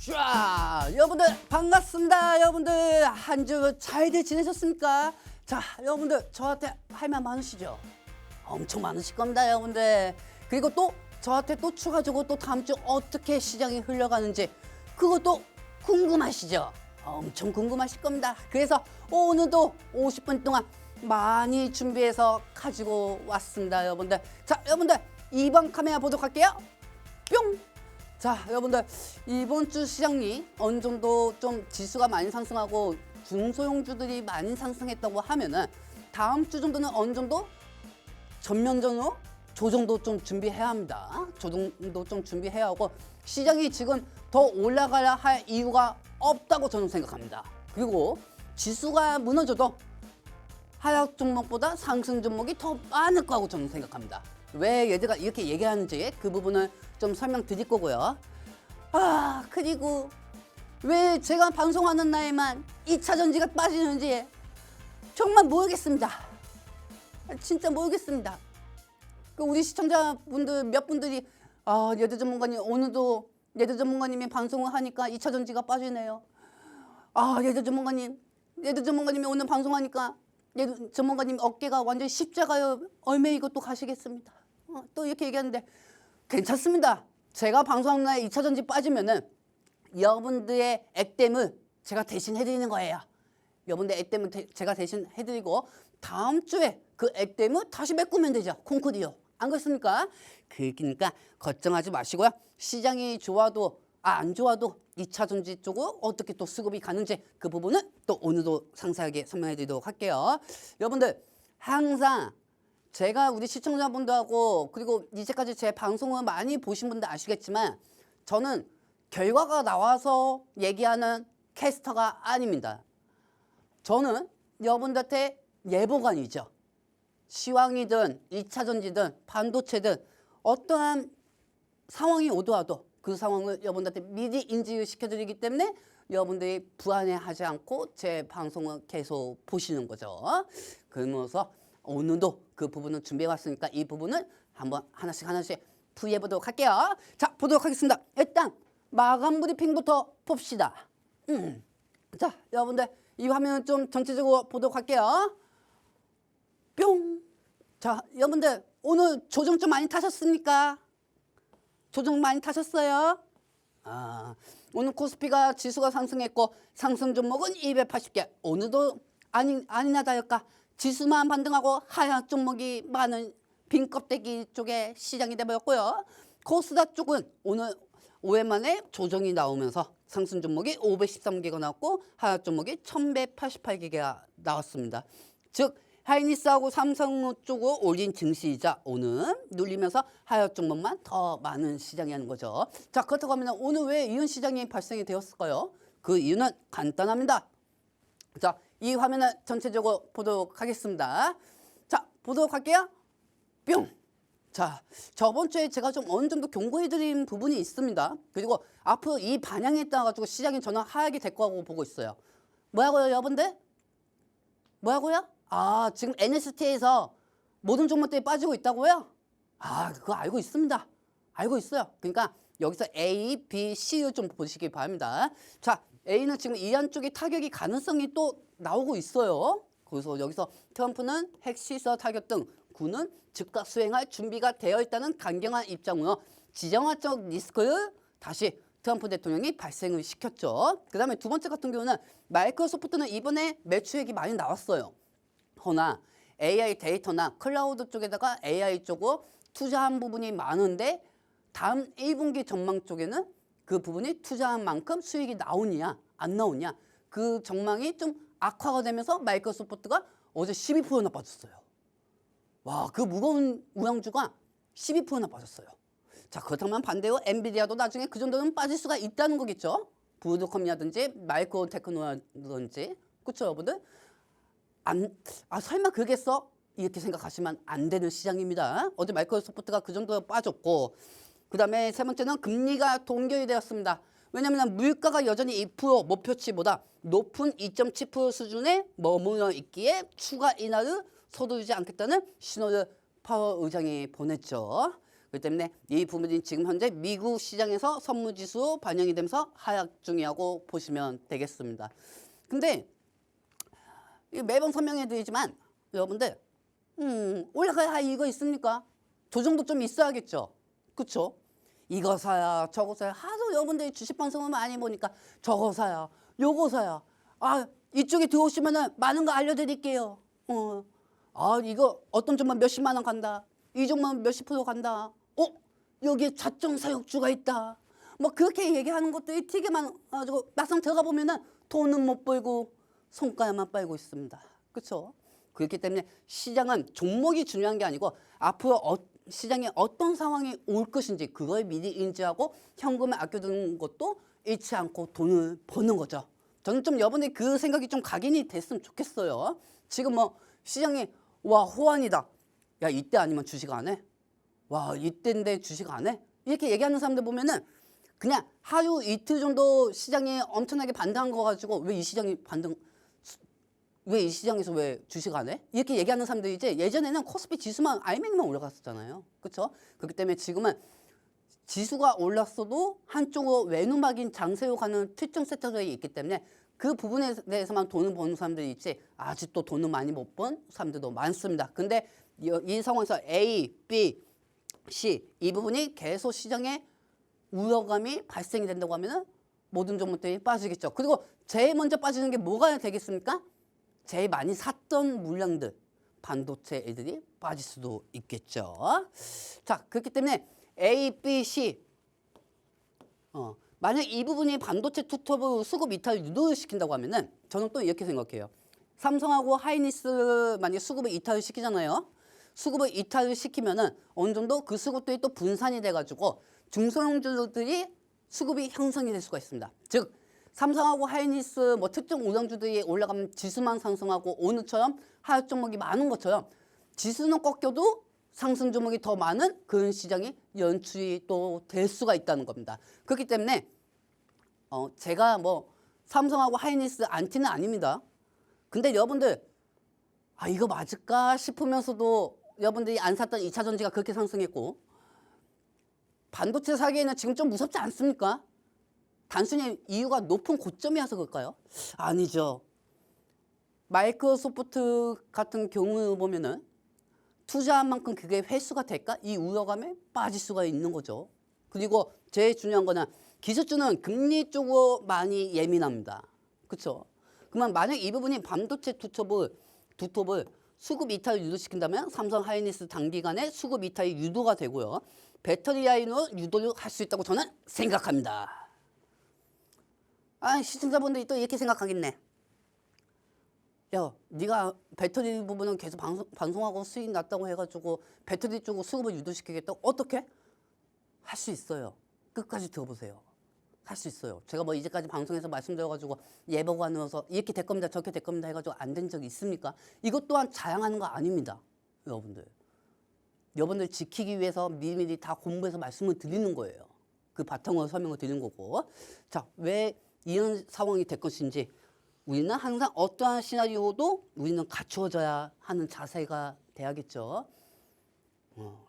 자, 여러분들 반갑습니다. 여러분들 한 주 잘들 지내셨습니까? 자, 여러분들 저한테 할 말 많으시죠? 엄청 많으실 겁니다, 여러분들. 그리고 또 저한테 또 추가적으로 또 다음 주 어떻게 시장이 흘러가는지 그것도 궁금하시죠? 엄청 궁금하실 겁니다. 그래서 오늘도 50분 동안 많이 준비해서 가지고 왔습니다, 여러분들. 자, 여러분들 2번 카메라 보도록 할게요. 뿅! 자, 여러분들 이번 주 시장이 어느 정도 좀 지수가 많이 상승하고 중소형주들이 많이 상승했다고 하면은 다음 주 정도는 어느 정도 전면전으로 조정도 좀 준비해야 합니다. 조정도 좀 준비해야 하고 시장이 지금 더 올라가야 할 이유가 없다고 저는 생각합니다. 그리고 지수가 무너져도 하락 종목보다 상승 종목이 더 많을 거라고 저는 생각합니다. 왜 얘들가 이렇게 얘기하는지 그 부분을 좀 설명드릴 거고요. 그리고 왜 제가 방송하는 날에만 2차 전지가 빠지는지 정말 모르겠습니다. 진짜 모르겠습니다. 우리 시청자분들 몇 분들이 예드 전문가님 오늘도 예드 전문가님이 방송을 하니까 2차 전지가 빠지네요. 예드 전문가님이 오늘 방송하니까 예드 전문가님 어깨가 완전 십자가요. 얼마 이것도 가시겠습니다. 또 이렇게 얘기하는데 괜찮습니다. 제가 방송하는 날 2차 전지 빠지면은 여러분들의 액땜을 제가 대신 해드리는 거예요. 여러분들 액땜을 제가 대신 해드리고 다음 주에 그 액땜을 다시 메꾸면 되죠. 콩쿠디오. 안 그렇습니까? 그러니까 걱정하지 마시고요. 시장이 좋아도 안 좋아도 2차 전지 쪽으로 어떻게 또 수급이 가는지 그 부분은 또 오늘도 상세하게 설명해 드리도록 할게요. 여러분들 항상 제가 우리 시청자분들하고 그리고 이제까지 제 방송을 많이 보신 분들 아시겠지만 저는 결과가 나와서 얘기하는 캐스터가 아닙니다. 저는 여러분들한테 예보관이죠. 시황이든 2차 전지든 반도체든 어떠한 상황이 오더라도 그 상황을 여러분들한테 미리 인지를 시켜드리기 때문에 여러분들이 불안해하지 않고 제 방송을 계속 보시는 거죠. 그러면서 오늘도 그 부분을 준비해 왔으니까 이 부분을 한번 하나씩 풀이해 보도록 할게요. 자, 보도록 하겠습니다. 일단 마감 브리핑부터 봅시다. 자, 여러분들 이 화면 좀 전체적으로 보도록 할게요. 뿅. 자, 여러분들 오늘 조정 좀 많이 타셨습니까? 조정 많이 타셨어요? 오늘 코스피가 지수가 상승했고 상승 종목은 280개. 오늘도 아니나 다를까 지수만 반등하고 하락 종목이 많은 빈 껍데기 쪽에 시장이 돼버렸고요. 코스닥 쪽은 오늘 오랜만에 조정이 나오면서 상승 종목이 513개가 나왔고 하락 종목이 1188개가 나왔습니다. 즉 하이닉스하고 삼성 쪽으로 올린 증시이자 오늘 눌리면서 하락 종목만 더 많은 시장이 하는 거죠. 자, 그렇다고 하면 오늘 왜 이런 시장이 발생이 되었을까요? 그 이유는 간단합니다. 자, 이 화면을 전체적으로 보도록 하겠습니다. 자, 보도록 할게요. 뿅! 자, 저번 주에 제가 좀 어느 정도 경고해드린 부분이 있습니다. 그리고 앞으로 이 반향에 따라가지고 시장이 저는 하락이 될 거라고 보고 있어요. 뭐라고요, 여러분들? 뭐라고요? 지금 NST에서 모든 종목들이 빠지고 있다고요? 그거 알고 있습니다. 알고 있어요. 그러니까 여기서 A, B, C를 좀 보시기 바랍니다. 자, A는 지금 이안 쪽에 타격이 가능성이 또 나오고 있어요. 그래서 여기서 트럼프는 핵시설 타격 등 군은 즉각 수행할 준비가 되어 있다는 강경한 입장으로 지정학적 리스크를 다시 트럼프 대통령이 발생을 시켰죠. 그 다음에 두 번째 같은 경우는 마이크로소프트는 이번에 매출액이 많이 나왔어요. 허나 AI 데이터나 클라우드 쪽에다가 AI 쪽으로 투자한 부분이 많은데 다음 1분기 전망 쪽에는 그 부분이 투자한 만큼 수익이 나오냐 안 나오냐 그 전망이 좀 악화가 되면서 마이크로소프트가 어제 12%나 빠졌어요. 와, 그 무거운 우량주가 12%나 빠졌어요. 자, 그렇다면 반대로 엔비디아도 나중에 그 정도는 빠질 수가 있다는 거겠죠. 브로드컴이라든지 마이크로 테크노라든지 그렇죠, 여러분들? 설마 그러겠어? 이렇게 생각하시면 안 되는 시장입니다. 어제 마이크로소프트가 그 정도로 빠졌고 그 다음에 세 번째는 금리가 동결이 되었습니다. 왜냐하면 물가가 여전히 2% 목표치보다 높은 2.7% 수준에 머물러 있기에 추가 인하를 서두르지 않겠다는 신호를 파월 의장이 보냈죠. 그렇기 때문에 이 부분이 지금 현재 미국 시장에서 선물지수 반영이 되면서 하락 중이라고 보시면 되겠습니다. 근데 매번 설명해 드리지만 여러분들 올라가야 이거 있습니까? 조정도 좀 있어야겠죠. 그렇죠? 이거 사야 저거 사야 하도 여러분들이 주식 방송을 많이 보니까 저거 사야 요거 사야 이쪽에 들어오시면은 많은 거 알려드릴게요. 이거 어떤 종목 몇십만 원 간다. 이 종목 몇십 프로 간다. 여기에 자정 사육주가 있다. 뭐 그렇게 얘기하는 것들이 되게 많아가지고 막상 들어가 보면은 돈은 못 벌고 손가락만 빨고 있습니다. 그렇죠? 그렇기 때문에 시장은 종목이 중요한 게 아니고 앞으로 시장에 어떤 상황이 올 것인지 그걸 미리 인지하고 현금을 아껴두는 것도 잃지 않고 돈을 버는 거죠. 저는 좀 여러분의 그 생각이 좀 각인이 됐으면 좋겠어요. 지금 뭐 시장이 호황이다. 야 이때 아니면 주식 안 해? 이때인데 주식 안 해? 이렇게 얘기하는 사람들 보면은 그냥 하루 이틀 정도 시장이 엄청나게 반등한 거 가지고 왜 이 시장에서 왜 주식 안 해? 이렇게 얘기하는 사람들이 이제 예전에는 코스피 지수만 IMA만 올라갔었잖아요. 그렇죠? 그렇기 때문에 지금은 지수가 올랐어도 한쪽으로 외누막인 장세로 가는 특정 섹터들이 있기 때문에 그 부분에 대해서만 돈을 버는 사람들이 있지 아직도 돈을 많이 못 번 사람들도 많습니다. 근데 이 상황에서 A, B, C 이 부분이 계속 시장에 우려감이 발생이 된다고 하면은 모든 종목들이 빠지겠죠. 그리고 제일 먼저 빠지는 게 뭐가 되겠습니까? 제일 많이 샀던 물량들, 반도체 애들이 빠질 수도 있겠죠. 자, 그렇기 때문에 A, B, C 만약 이 부분이 반도체 투톱 수급 이탈을 유도시킨다고 하면은 저는 또 이렇게 생각해요. 삼성하고 하이닉스 만약에 수급을 이탈을 시키잖아요. 수급을 이탈을 시키면은 어느 정도 그 수급들이 또 분산이 돼가지고 중소형주들이 수급이 형성이 될 수가 있습니다. 즉 삼성하고 하이닉스 뭐 특정 우량주들이 올라가면 지수만 상승하고 오늘처럼 하락 종목이 많은 것처럼 지수는 꺾여도 상승 종목이 더 많은 그런 시장이 연출이 또 될 수가 있다는 겁니다. 그렇기 때문에 제가 뭐 삼성하고 하이닉스 안티는 아닙니다. 근데 여러분들 이거 맞을까 싶으면서도 여러분들이 안 샀던 2차 전지가 그렇게 상승했고 반도체 사기에는 지금 좀 무섭지 않습니까? 단순히 이유가 높은 고점이어서 그럴까요? 아니죠. 마이크로소프트 같은 경우 보면은 투자한 만큼 그게 회수가 될까? 이 우려감에 빠질 수가 있는 거죠. 그리고 제일 중요한 거는 기술주는 금리 쪽으로 많이 예민합니다. 그렇죠? 그러면 만약 이 부분이 반도체 두톱을 수급 이탈을 유도시킨다면 삼성 하이닉스 단기간에 수급 이탈이 유도가 되고요. 배터리 라인으로 유도를 할 수 있다고 저는 생각합니다. 시청자분들이 또 이렇게 생각하겠네. 야, 네가 배터리 부분은 계속 방송하고 수익 났다고 해가지고 배터리 쪽으로 수급을 유도시키겠다고 어떻게? 할 수 있어요. 끝까지 들어보세요. 할 수 있어요. 제가 뭐 이제까지 방송에서 말씀드려가지고 예보가 안 나와서 이렇게 될 겁니다. 저렇게 될 겁니다 해가지고 안 된 적이 있습니까? 이것 또한 자랑하는 거 아닙니다. 여러분들 지키기 위해서 미리미리 다 공부해서 말씀을 드리는 거예요. 그 바탕으로 설명을 드리는 거고. 자, 왜 이런 상황이 될 것인지 우리는 항상 어떠한 시나리오도 우리는 갖추어져야 하는 자세가 돼야겠죠.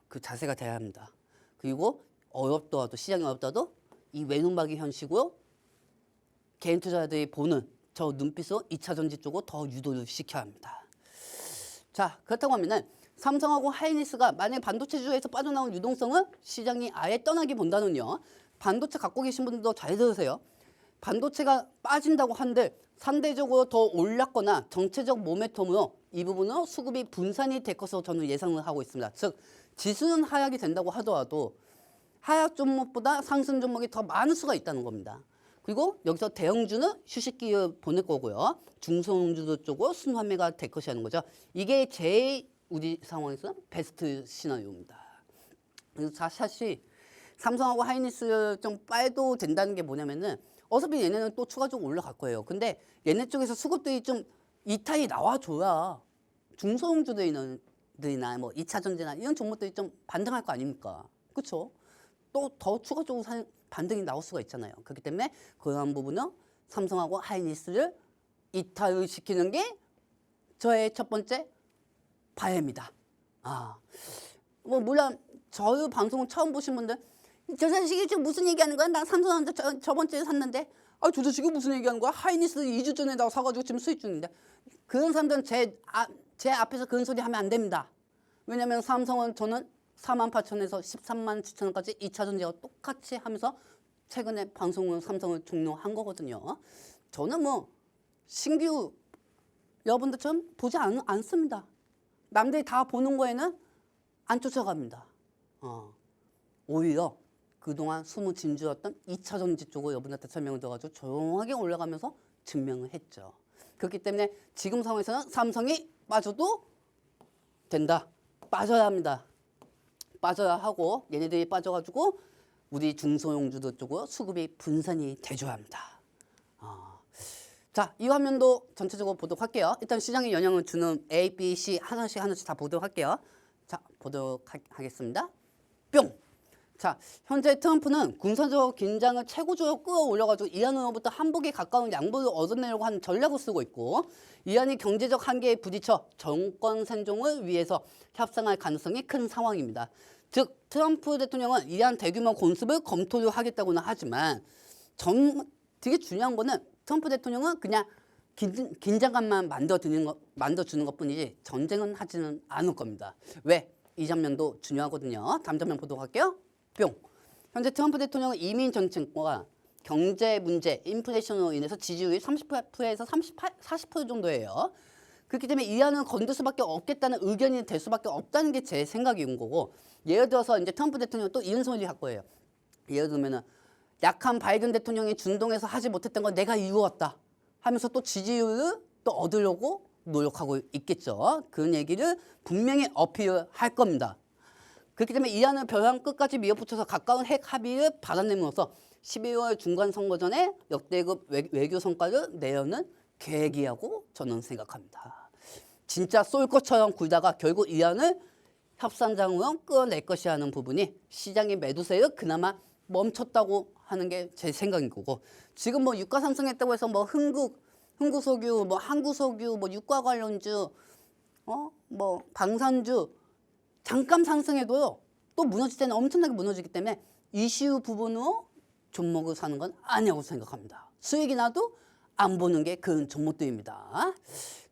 그 자세가 돼야 합니다. 그리고 어렵더라도 시장이 어렵더라도 이 외눈박이 현실고 개인 투자자들이 보는 저 눈빛으로 2차 전지 쪽으로 더 유도를 시켜야 합니다. 자, 그렇다고 하면은 삼성하고 하이닉스가 만약에 반도체주에서 빠져나온 유동성은 시장이 아예 떠나기 본다는요. 반도체 갖고 계신 분들도 잘 들으세요. 반도체가 빠진다고 한들 상대적으로 더 올랐거나 정체적 모멘텀으로 이 부분은 수급이 분산이 될 것으로 저는 예상을 하고 있습니다. 즉 지수는 하락이 된다고 하더라도 하락 종목보다 상승 종목이 더 많을 수가 있다는 겁니다. 그리고 여기서 대형주는 휴식기를 보낼 거고요. 중소형주들 쪽으로 순환매가 될 것이라는 거죠. 이게 제일 우리 상황에서 베스트 시나리오입니다. 그래서 사실 삼성하고 하이닉스 좀 빨도 된다는 게 뭐냐면은 어차피 얘네는 또 추가적으로 올라갈 거예요. 근데 얘네 쪽에서 수급들이 좀 이탈이 나와줘야 중소형주들이나 뭐 2차 전지나 이런 종목들이 좀 반등할 거 아닙니까? 그렇죠? 또 더 추가적으로 반등이 나올 수가 있잖아요. 그렇기 때문에 그러한 부분은 삼성하고 하이닉스를 이탈을 시키는 게 저의 첫 번째 바램이다. 뭐 물론 저희 방송을 처음 보신 분들 저 자식이 지금 무슨 얘기하는 거야? 나 삼성전자 저번 주에 샀는데 저 자식이 무슨 얘기하는 거야? 하이닉스 2주 전에 나 사가지고 지금 수익 중인데 그런 사람들은 제 앞에서 그런 소리 하면 안 됩니다. 왜냐면 삼성은 저는 48,000에서 13만 7천원까지 2차 전지와 똑같이 하면서 최근에 방송을 삼성을 종료한 거거든요. 저는 뭐 신규 여러분들처럼 보지 않습니다. 남들이 다 보는 거에는 안 쫓아갑니다. 오히려 그동안 숨은 진주였던 2차 전지 쪽을 여러분들한테 설명을 드려가지고 조용하게 올라가면서 증명을 했죠. 그렇기 때문에 지금 상황에서는 삼성이 빠져도 된다. 빠져야 합니다. 빠져야 하고 얘네들이 빠져가지고 우리 중소형주들 쪽으로 수급이 분산이 돼줘야 합니다. 자, 이 화면도 전체적으로 보도록 할게요. 일단 시장에 영향을 주는 A, B, C 하나씩 다 보도록 할게요. 자, 보도록 하겠습니다. 뿅! 자, 현재 트럼프는 군사적 긴장을 최고조로 끌어올려가지고 이란으로부터 한복에 가까운 양보를 얻어내려고 하는 전략을 쓰고 있고 이란이 경제적 한계에 부딪혀 정권 생존을 위해서 협상할 가능성이 큰 상황입니다. 즉 트럼프 대통령은 이란 대규모 공습을 검토를 하겠다고는 하지만 되게 중요한 거는 트럼프 대통령은 그냥 긴장감만 만들어주는 것뿐이지 전쟁은 하지는 않을 겁니다. 왜? 이 장면도 중요하거든요. 다음 장면 보도록 할게요. 뿅. 현재 트럼프 대통령은 이민 정책과 경제 문제, 인플레이션으로 인해서 지지율이 30%에서 40% 정도예요. 그렇기 때문에 이란은 건들 수밖에 없겠다는 의견이 될 수밖에 없다는 게 제 생각인 거고 예를 들어서 이제 트럼프 대통령은 또 이런 소리 할 거예요. 예를 들면은 약한 바이든 대통령이 중동에서 하지 못했던 건 내가 이루었다 하면서 또 지지율을 또 얻으려고 노력하고 있겠죠. 그런 얘기를 분명히 어필할 겁니다. 그렇기 때문에 이란은 벼랑 끝까지 밀어붙여서 가까운 핵 합의를 받아내면서 12월 중간 선거 전에 역대급 외교 성과를 내려는 계획이라고 저는 생각합니다. 진짜 쏠 것처럼 굴다가 결국 이란을 협상장으로 끌어낼 것이라는 부분이 시장의 매도세를 그나마 멈췄다고 하는 게 제 생각인 거고 지금 뭐 유가 상승했다고 해서 뭐 흥구석유, 뭐 한구석유, 뭐 유가 관련주, 뭐 방산주 잠깐 상승해도요 또 무너질 때는 엄청나게 무너지기 때문에 이슈 부분으로 종목을 사는 건 아니라고 생각합니다. 수익이 나도 안 보는 게 그런 종목들입니다.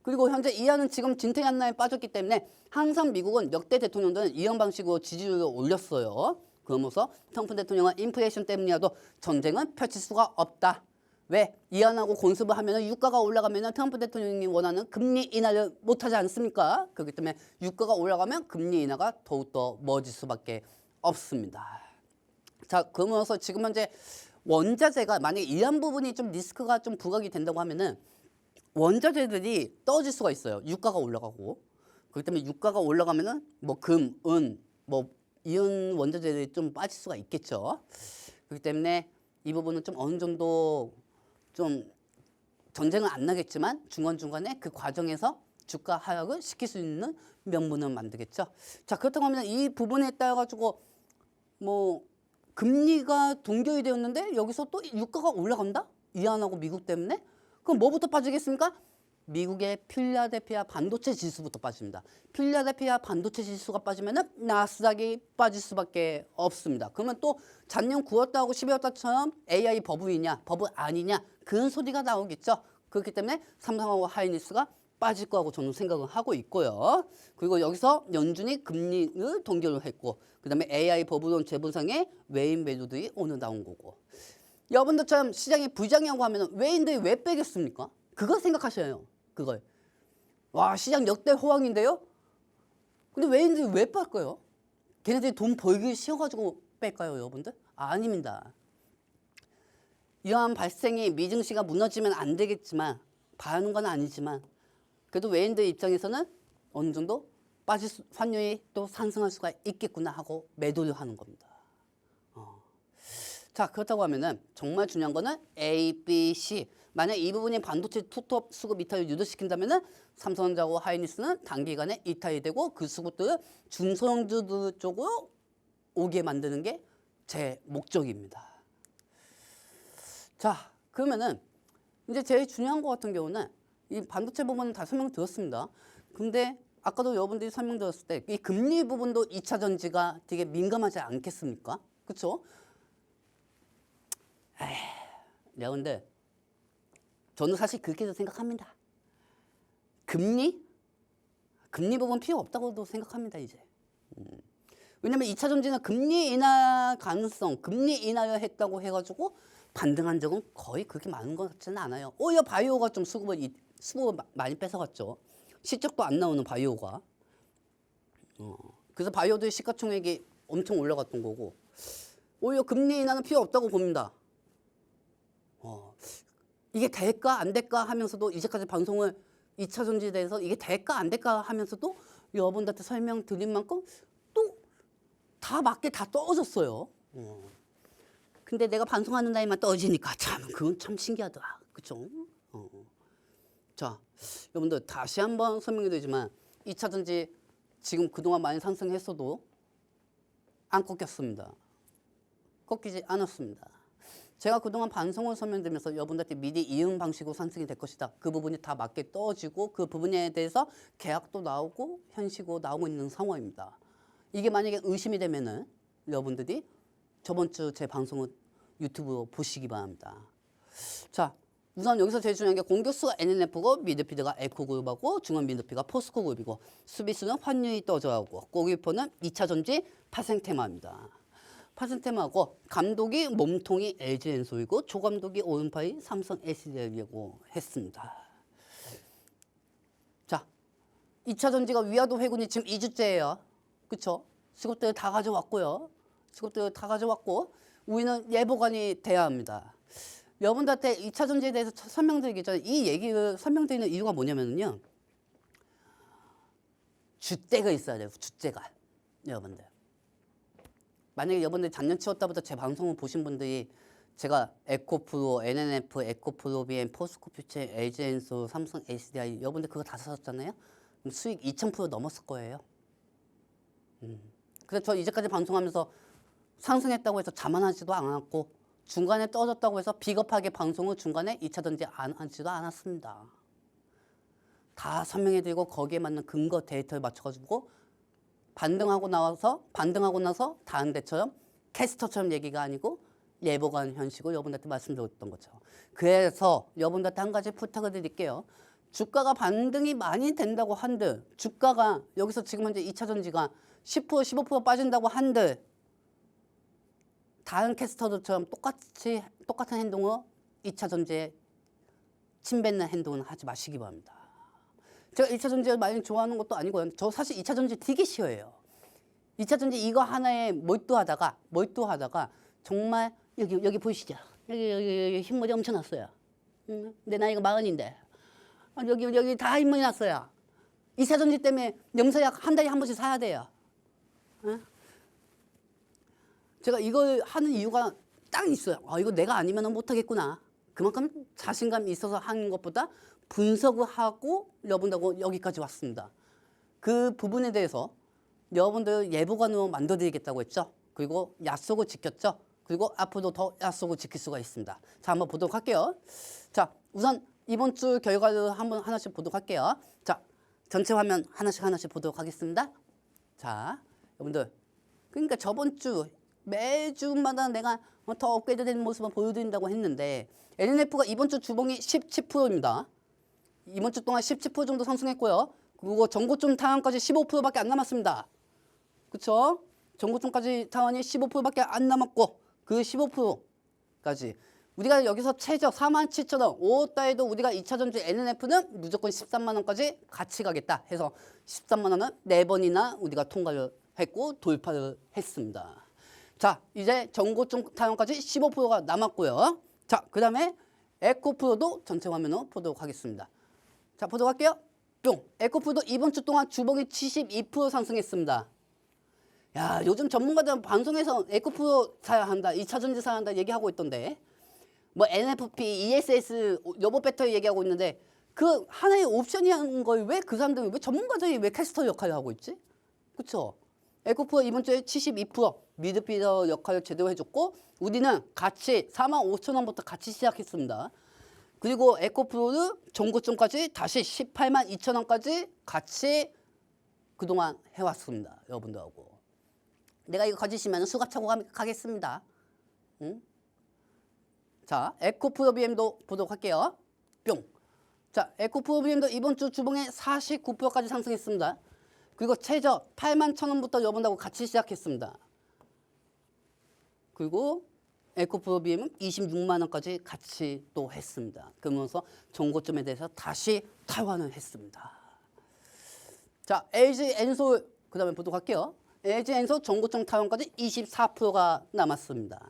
그리고 현재 이란은 지금 진퇴양난에 빠졌기 때문에 항상 미국은 역대 대통령들은 이런 방식으로 지지율을 올렸어요. 그러면서 트럼프 대통령은 인플레이션 때문이라도 전쟁은 펼칠 수가 없다. 왜? 이란하고 공습을 하면 유가가 올라가면 트럼프 대통령이 원하는 금리 인하를 못하지 않습니까? 그렇기 때문에 유가가 올라가면 금리 인하가 더욱더 멀어질 수밖에 없습니다. 자, 그러면서 지금 현재 원자재가 만약에 이란 부분이 좀 리스크가 좀 부각이 된다고 하면은 원자재들이 떨어질 수가 있어요. 유가가 올라가고. 그렇기 때문에 유가가 올라가면은 뭐 금, 은, 뭐 이런 원자재들이 좀 빠질 수가 있겠죠. 그렇기 때문에 이 부분은 좀 어느 정도 좀 전쟁은 안 나겠지만 중간중간에 그 과정에서 주가 하락을 시킬 수 있는 명분을 만들겠죠. 자, 그렇다고 하면 이 부분에 따라 가지고 뭐 금리가 동결이 되었는데 여기서 또 유가가 올라간다? 이란하고 미국 때문에? 그럼 뭐부터 빠지겠습니까? 미국의 필라델피아 반도체 지수부터 빠집니다. 필라델피아 반도체 지수가 빠지면 나스닥이 빠질 수밖에 없습니다. 그러면 또 작년 9월 달하고 12월 달처럼 AI 버블이냐 버블 아니냐 그런 소리가 나오겠죠. 그렇기 때문에 삼성하고 하이닉스가 빠질 거라고 저는 생각을 하고 있고요. 그리고 여기서 연준이 금리를 동결을 했고 그 다음에 AI 버블론 재분상에 외인 매도들이 오늘 나온 거고 여러분들처럼 시장이 부장이라고 하면 외인들이 왜 빼겠습니까? 그걸 생각하셔요. 그걸. 와, 시장 역대 호황인데요? 근데 외인들이 왜 뺄까요? 걔네들이 돈 벌기 쉬워가지고 뺄까요, 여러분들? 아닙니다. 이러한 발생이 미증시가 무너지면 안 되겠지만 바라는 건 아니지만 그래도 외인들 입장에서는 어느 정도 환율이 또 상승할 수가 있겠구나 하고 매도를 하는 겁니다. 자, 그렇다고 하면은 정말 중요한 거는 A, B, C. 만약 이 부분이 반도체 투톱 수급 이탈을 유도시킨다면은 삼성전자하고 하이닉스는 단기간에 이탈이 되고 그 수급들을 중소형주들 쪽으로 오게 만드는 게 제 목적입니다. 자, 그러면은 이제 제일 중요한 거 같은 경우는 이 반도체 부분은 다 설명드렸습니다. 근데 아까도 여러분들이 설명드렸을 때 이 금리 부분도 2차 전지가 되게 민감하지 않겠습니까? 그렇죠? 여러분들 저는 사실 그렇게도 생각합니다. 금리 부분 필요 없다고도 생각합니다. 이제. 왜냐면 2차 전지는 금리 인하 가능성, 금리 인하를 했다고 해가지고 반등한 적은 거의 그렇게 많은 것 같지는 않아요. 오히려 바이오가 좀 수급을 많이 뺏어갔죠. 실적도 안 나오는 바이오가. 그래서 바이오들의 시가총액이 엄청 올라갔던 거고 오히려 금리 인하는 필요 없다고 봅니다. 이게 될까 안 될까 하면서도 이제까지 방송을 2차 전지에 대해서 이게 될까 안 될까 하면서도 여러분들한테 설명드린 만큼 또 다 맞게 다 떨어졌어요. 근데 내가 방송하는 날에만 떨어지니까 참 그건 참 신기하더라. 그쵸? 자, 여러분들 다시 한번 설명해 드리지만 2차 전지 지금 그동안 많이 상승했어도 안 꺾였습니다. 꺾이지 않았습니다. 제가 그동안 반성을 설명드리면서 여러분들한테 미리 이응 방식으로 상승이 될 것이다. 그 부분이 다 맞게 떨어지고 그 부분에 대해서 계약도 나오고 현실고 나오고 있는 상황입니다. 이게 만약에 의심이 되면은 여러분들이 저번 주 제 방송을 유튜브로 보시기 바랍니다. 자, 우선 여기서 제일 중요한 게 공격수가 NNF고 미드필드가 에코그룹하고 중원 미드필드가 포스코그룹이고 수비수는 환율이 떠져가고 골키퍼는 2차 전지 파생테마입니다. 파생테마고 감독이 몸통이 LG엔솔이고 조감독이 오른팔이 삼성 SDI라고 했습니다. 자, 2차 전지가 위화도 회군이 지금 2주째예요. 그쵸? 수급들 다 가져왔고요. 수급들 다 가져왔고 우리는 예보관이 돼야 합니다. 여러분들한테 2차 전지에 대해서 설명드리기 전에 이 얘기를 설명드리는 이유가 뭐냐면요. 주대가 있어야 돼요. 주대가. 여러분들. 만약에 여러분들 작년 7월달부터 제 방송을 보신 분들이 제가 에코프로, NNF, 에코프로, BM, 포스코퓨처, LG엔솔, 삼성 SDI 여러분들 그거 다 사셨잖아요. 그럼 수익 2000% 넘었을 거예요. 그래서 저 이제까지 방송하면서 상승했다고 해서 자만하지도 않았고 중간에 떨어졌다고 해서 비겁하게 방송을 중간에 2차 전지 안 하지도 않았습니다. 다 설명해드리고 거기에 맞는 근거 데이터를 맞춰가지고 반등하고 나서 다른 데처럼 캐스터처럼 얘기가 아니고 예보관 현실고 여러분들한테 말씀드렸던 거죠. 그래서 여러분들한테 한 가지 부탁을 드릴게요. 주가가 반등이 많이 된다고 한들 주가가 여기서 지금 현재 2차 전지가 10% 15% 빠진다고 한들 다른 캐스터들처럼 똑같은 행동을 2차 전지에 침뱉는 행동은 하지 마시기 바랍니다. 제가 2차 전지를 많이 좋아하는 것도 아니고요. 저 사실 2차 전지 되게 싫어해요. 2차 전지 이거 하나에 몰두하다가 정말 여기 보이시죠? 여기 흰머리 엄청 났어요. 내 나이가 40인데 여기 다 흰머리 났어요. 2차 전지 때문에 염소약 한 달에 한 번씩 사야 돼요. 제가 이걸 하는 이유가 딱 있어요. 이거 내가 아니면 못하겠구나. 그만큼 자신감이 있어서 하는 것보다 분석을 하고 여러분들하고 여기까지 왔습니다. 그 부분에 대해서 여러분들 예보관으로 만들어드리겠다고 했죠. 그리고 약속을 지켰죠. 그리고 앞으로도 더 약속을 지킬 수가 있습니다. 자, 한번 보도록 할게요. 자, 우선 이번 주 결과를 한번 하나씩 보도록 할게요. 자, 전체 화면 하나씩 보도록 하겠습니다. 자, 여러분들 그러니까 저번 주 매주마다 내가 더 업그레이드된 모습을 보여드린다고 했는데 NNF가 이번 주 주봉이 17%입니다. 이번 주 동안 17% 정도 상승했고요. 그리고 전고점 타원까지 15%밖에 안 남았습니다. 그쵸? 전고점까지 타원이 15%밖에 안 남았고 그 15%까지 우리가 여기서 최저 47,000원 5월달에도 우리가 2차 전지 NNF는 무조건 13만 원까지 같이 가겠다 해서 13만 원은 4번이나 우리가 통과를 했고 돌파를 했습니다. 자, 이제 전고점 타원까지 15%가 남았고요. 자, 그 다음에 에코프로도 전체 화면으로 보도록 하겠습니다. 자, 보도록 할게요. 뿅! 에코프로도 이번 주 동안 주봉이 72% 상승했습니다. 야, 요즘 전문가들은 방송에서 에코프로 사야 한다, 2차 전지 사야 한다 얘기하고 있던데 뭐 NFP, ESS, 여보 배터리 얘기하고 있는데 그 하나의 옵션이한 걸 왜 그 사람들이 왜 전문가들이 왜 캐스터 역할을 하고 있지? 그쵸? 에코프로 이번 주에 72% 미드필더 역할을 제대로 해줬고 우리는 같이 45,000원부터 같이 시작했습니다. 그리고 에코프로는 전고점까지 다시 182,000원까지 같이 그동안 해왔습니다. 여러분들하고. 내가 이거 거짓이면 수갑 차고 가겠습니다. 응? 자, 에코프로비엠도 보도록 할게요. 뿅. 자, 에코프로비엠도 이번 주 주봉에 49%까지 상승했습니다. 그리고 최저 81,000원부터 여러분하고 같이 시작했습니다. 그리고 에코프로비엠은 26만 원까지 같이 또 했습니다. 그러면서 정고점에 대해서 다시 탈환을 했습니다. 자, LG엔솔 그 다음에 보도록 할게요. LG엔솔 정고점 탈환까지 24%가 남았습니다.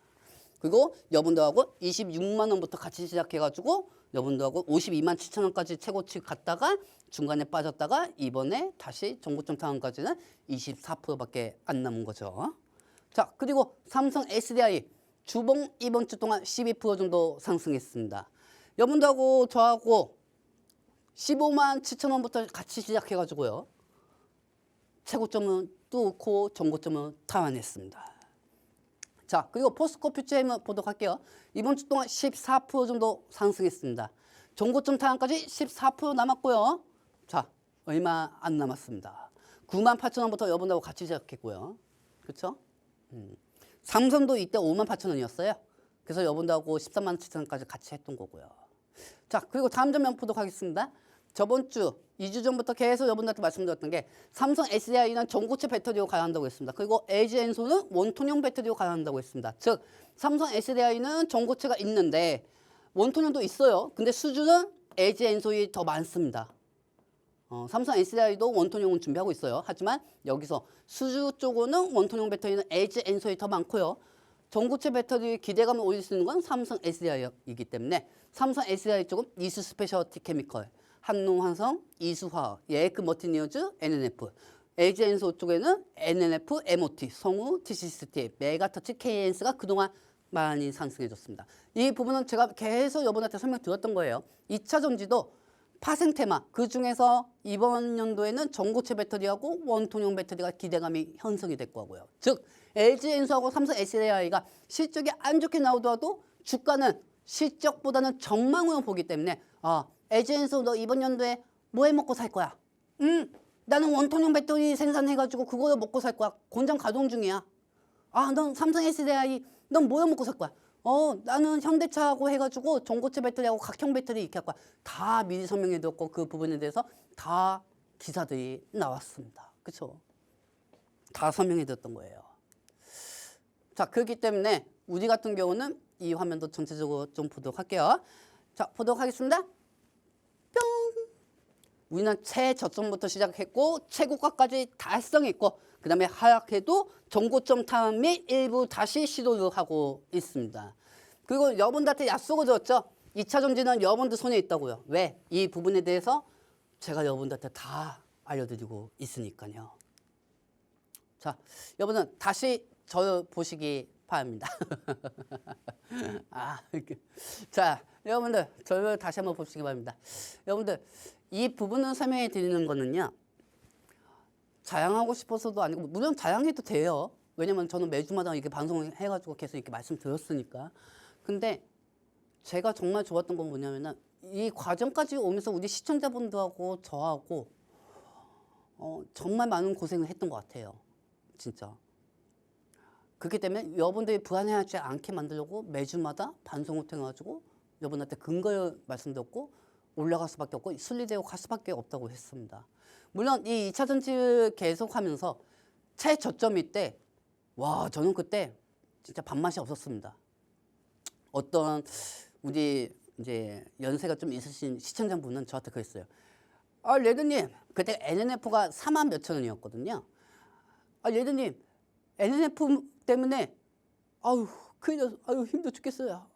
그리고 여러분들하고 26만 원부터 같이 시작해가지고 여러분들하고 52만 7천 원까지 최고치 갔다가 중간에 빠졌다가 이번에 다시 정고점 탈환까지는 24%밖에 안 남은 거죠. 자, 그리고 삼성 SDI 주봉 이번 주 동안 12% 정도 상승했습니다. 여러분들하고 저하고 15만 7천 원부터 같이 시작해가지고요. 최고점은 뚫고 정고점은 탈환했습니다. 자, 그리고 포스코 퓨처엠 보도록 할게요. 이번 주 동안 14% 정도 상승했습니다. 정고점 탈환까지 14% 남았고요. 자, 얼마 안 남았습니다. 9만 8천 원부터 여러분하고 같이 시작했고요. 그렇죠? 삼성도 이때 5만 8천 원이었어요. 그래서 여러분하고 13만 7천 원까지 같이 했던 거고요. 자, 그리고 다음 전면 보도록 하겠습니다. 저번 주 2주 전부터 계속 여러분들한테 말씀드렸던 게 삼성 SDI는 전고체 배터리로 가야 한다고 했습니다. 그리고 LG엔솔은 원톤형 배터리로 가야 한다고 했습니다. 즉 삼성 SDI는 전고체가 있는데 원톤형도 있어요. 근데 수주는 LG엔솔이 더 많습니다. 삼성 SDI도 원톤형은 준비하고 있어요. 하지만 여기서 수주 쪽으로는 원톤형 배터리는 LG엔솔이 더 많고요. 전고체 배터리 기대감을 올릴 수 있는 건 삼성 SDI이기 때문에 삼성 SDI 쪽은 이수 스페셜티 케미컬, 한농화성, 이수화학, 예에크 머티니어즈, NNF, LG엔솔 쪽에는 NNF, MOT, 성우, TCCT, 메가터치, KNS가 그동안 많이 상승해줬습니다. 이 부분은 제가 계속 여러분한테 설명드렸던 거예요. 2차 전지도 파생 테마, 그 중에서 이번 연도에는 전고체 배터리하고 원통형 배터리가 기대감이 형성이 될 거고요. 즉 LG엔솔하고 삼성 SDI가 실적이 안 좋게 나오더라도 주가는 실적보다는 전망으로 보기 때문에 LG엔솔 너 이번 연도에 뭐 해 먹고 살 거야? 나는 원통형 배터리 생산해가지고 그거를 먹고 살 거야. 공장 가동 중이야. 넌 삼성 SDI 넌 뭐 해 먹고 살 거야? 나는 현대차하고 해가지고 전고체 배터리하고 각형 배터리 이렇게 할 거야. 다 미리 설명해뒀고 그 부분에 대해서 다 기사들이 나왔습니다. 그렇죠? 다 설명해뒀던 거예요. 자, 그렇기 때문에 우리 같은 경우는 이 화면도 전체적으로 좀 보도록 할게요. 자, 보도록 하겠습니다. 뿅! 우리는 최저점부터 시작했고 최고가까지 달성했고 그 다음에 하락해도 정고점 탈환 및 일부 다시 시도를 하고 있습니다. 그리고 여러분들한테 약속을 드렸죠. 2차 전지는 여러분들 손에 있다고요. 왜? 이 부분에 대해서 제가 여러분들한테 다 알려드리고 있으니까요. 자, 여러분은 다시 저 보시기 바랍니다. 자, 여러분들 저를 다시 한번 보시기 바랍니다. 여러분들 이 부분을 설명해 드리는 거는요. 자랑하고 싶어서도 아니고 물론 자랑해도 돼요. 왜냐면 저는 매주마다 이렇게 방송을 해가지고 계속 이렇게 말씀드렸으니까. 근데 제가 정말 좋았던 건 뭐냐면은 이 과정까지 오면서 우리 시청자분들하고 저하고 정말 많은 고생을 했던 것 같아요. 진짜. 그렇기 때문에 여러분들이 불안해하지 않게 만들려고 매주마다 방송을 통해가지고 여러분한테 근거를 말씀드렸고 올라갈 수밖에 없고 순리대로 갈 수밖에 없다고 했습니다. 물론 이 2차 전지를 계속하면서 최저점일 때 와 저는 그때 진짜 밥맛이 없었습니다. 어떤 우리 이제 연세가 좀 있으신 시청자분은 저한테 그랬어요. 레드님 그때 NNF가 4만 몇천 원이었거든요. 레드님 NNF 때문에 힘들어 죽겠어요.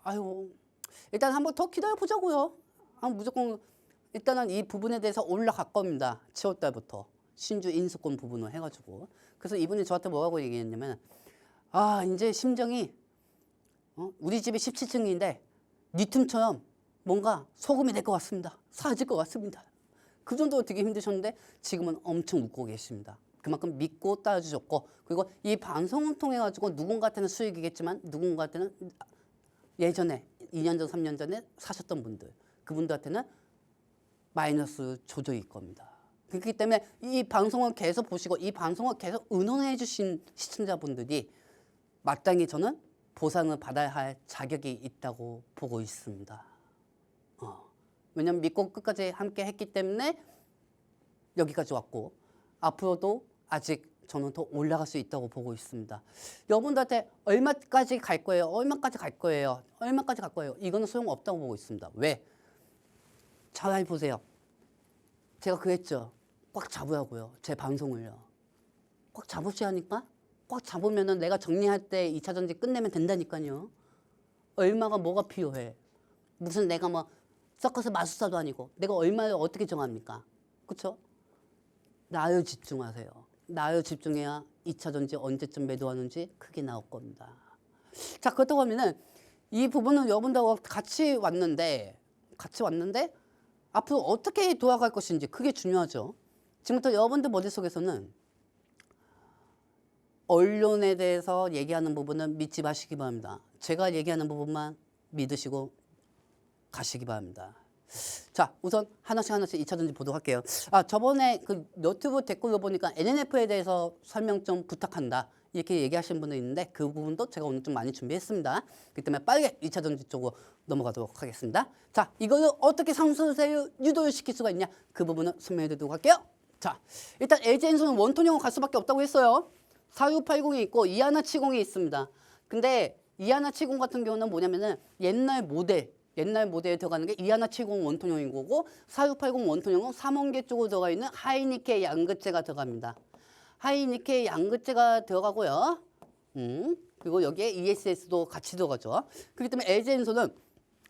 일단 한번 더 기다려 보자고요. 무조건 일단은 이 부분에 대해서 올라갈 겁니다. 7월 달부터 신주 인수권 부분을 해가지고. 그래서 이분이 저한테 뭐라고 얘기했냐면 이제 심정이 우리 집이 17층인데 네 틈처럼 뭔가 소금이 될 것 같습니다. 사라질 것 같습니다. 그 정도로 되게 힘드셨는데 지금은 엄청 웃고 계십니다. 그만큼 믿고 따라주셨고 그리고 이 방송을 통해 가지고 누군가한테는 수익이겠지만 누군가한테는 예전에 2년 전 3년 전에 사셨던 분들 그분들한테는 마이너스 조정일 겁니다. 그렇기 때문에 이 방송을 계속 보시고 이 방송을 계속 응원해 주신 시청자분들이 마땅히 저는 보상을 받아야 할 자격이 있다고 보고 있습니다. 왜냐하면 믿고 끝까지 함께 했기 때문에 여기까지 왔고 앞으로도 아직 저는 더 올라갈 수 있다고 보고 있습니다. 여러분들한테 얼마까지 갈 거예요? 얼마까지 갈 거예요? 얼마까지 갈 거예요? 이거는 소용없다고 보고 있습니다. 왜? 잘 보세요. 제가 그랬죠. 꽉 잡으라고요. 제 방송을요. 꽉 잡으셔야 하니까 꽉 잡으면은 내가 정리할 때 2차 전지 끝내면 된다니까요. 얼마가 뭐가 필요해. 무슨 내가 뭐 서커스 마술사도 아니고 내가 얼마를 어떻게 정합니까? 그렇죠? 나를 집중하세요. 나를 집중해야 2차 전지 언제쯤 매도하는지 크게 나올 겁니다. 자, 그렇다고 하면은 이 부분은 여러분들하고 같이 왔는데 앞으로 어떻게 돌아갈 것인지 그게 중요하죠. 지금부터 여러분들 머릿속에서는 언론에 대해서 얘기하는 부분은 믿지 마시기 바랍니다. 제가 얘기하는 부분만 믿으시고 가시기 바랍니다. 자, 우선 하나씩 2차 전지 보도록 할게요. 저번에 그 너튜브 댓글로 보니까 NNF에 대해서 설명 좀 부탁한다 이렇게 얘기하시는 분도 있는데 그 부분도 제가 오늘 좀 많이 준비했습니다. 그렇기 때문에 빠르게 2차 전지 쪽으로 넘어가도록 하겠습니다. 자, 이거를 어떻게 상승세를 유도시킬 수가 있냐 그 부분을 설명해 드리도록 할게요. 자, 일단 LG엔솔은 원톤형으로 갈 수밖에 없다고 했어요. 4680이 있고 2170이 있습니다. 근데 2170 같은 경우는 뭐냐면은 옛날 모델에 들어가는 게 2170 원톤형인 거고 4680 원톤형은 3원계 쪽으로 들어가 있는 하이니케 양극재가 들어갑니다. 하이니케 양극재가 들어가고요. 그리고 여기에 ESS도 같이 들어가죠. 그렇기 때문에 LG엔솔은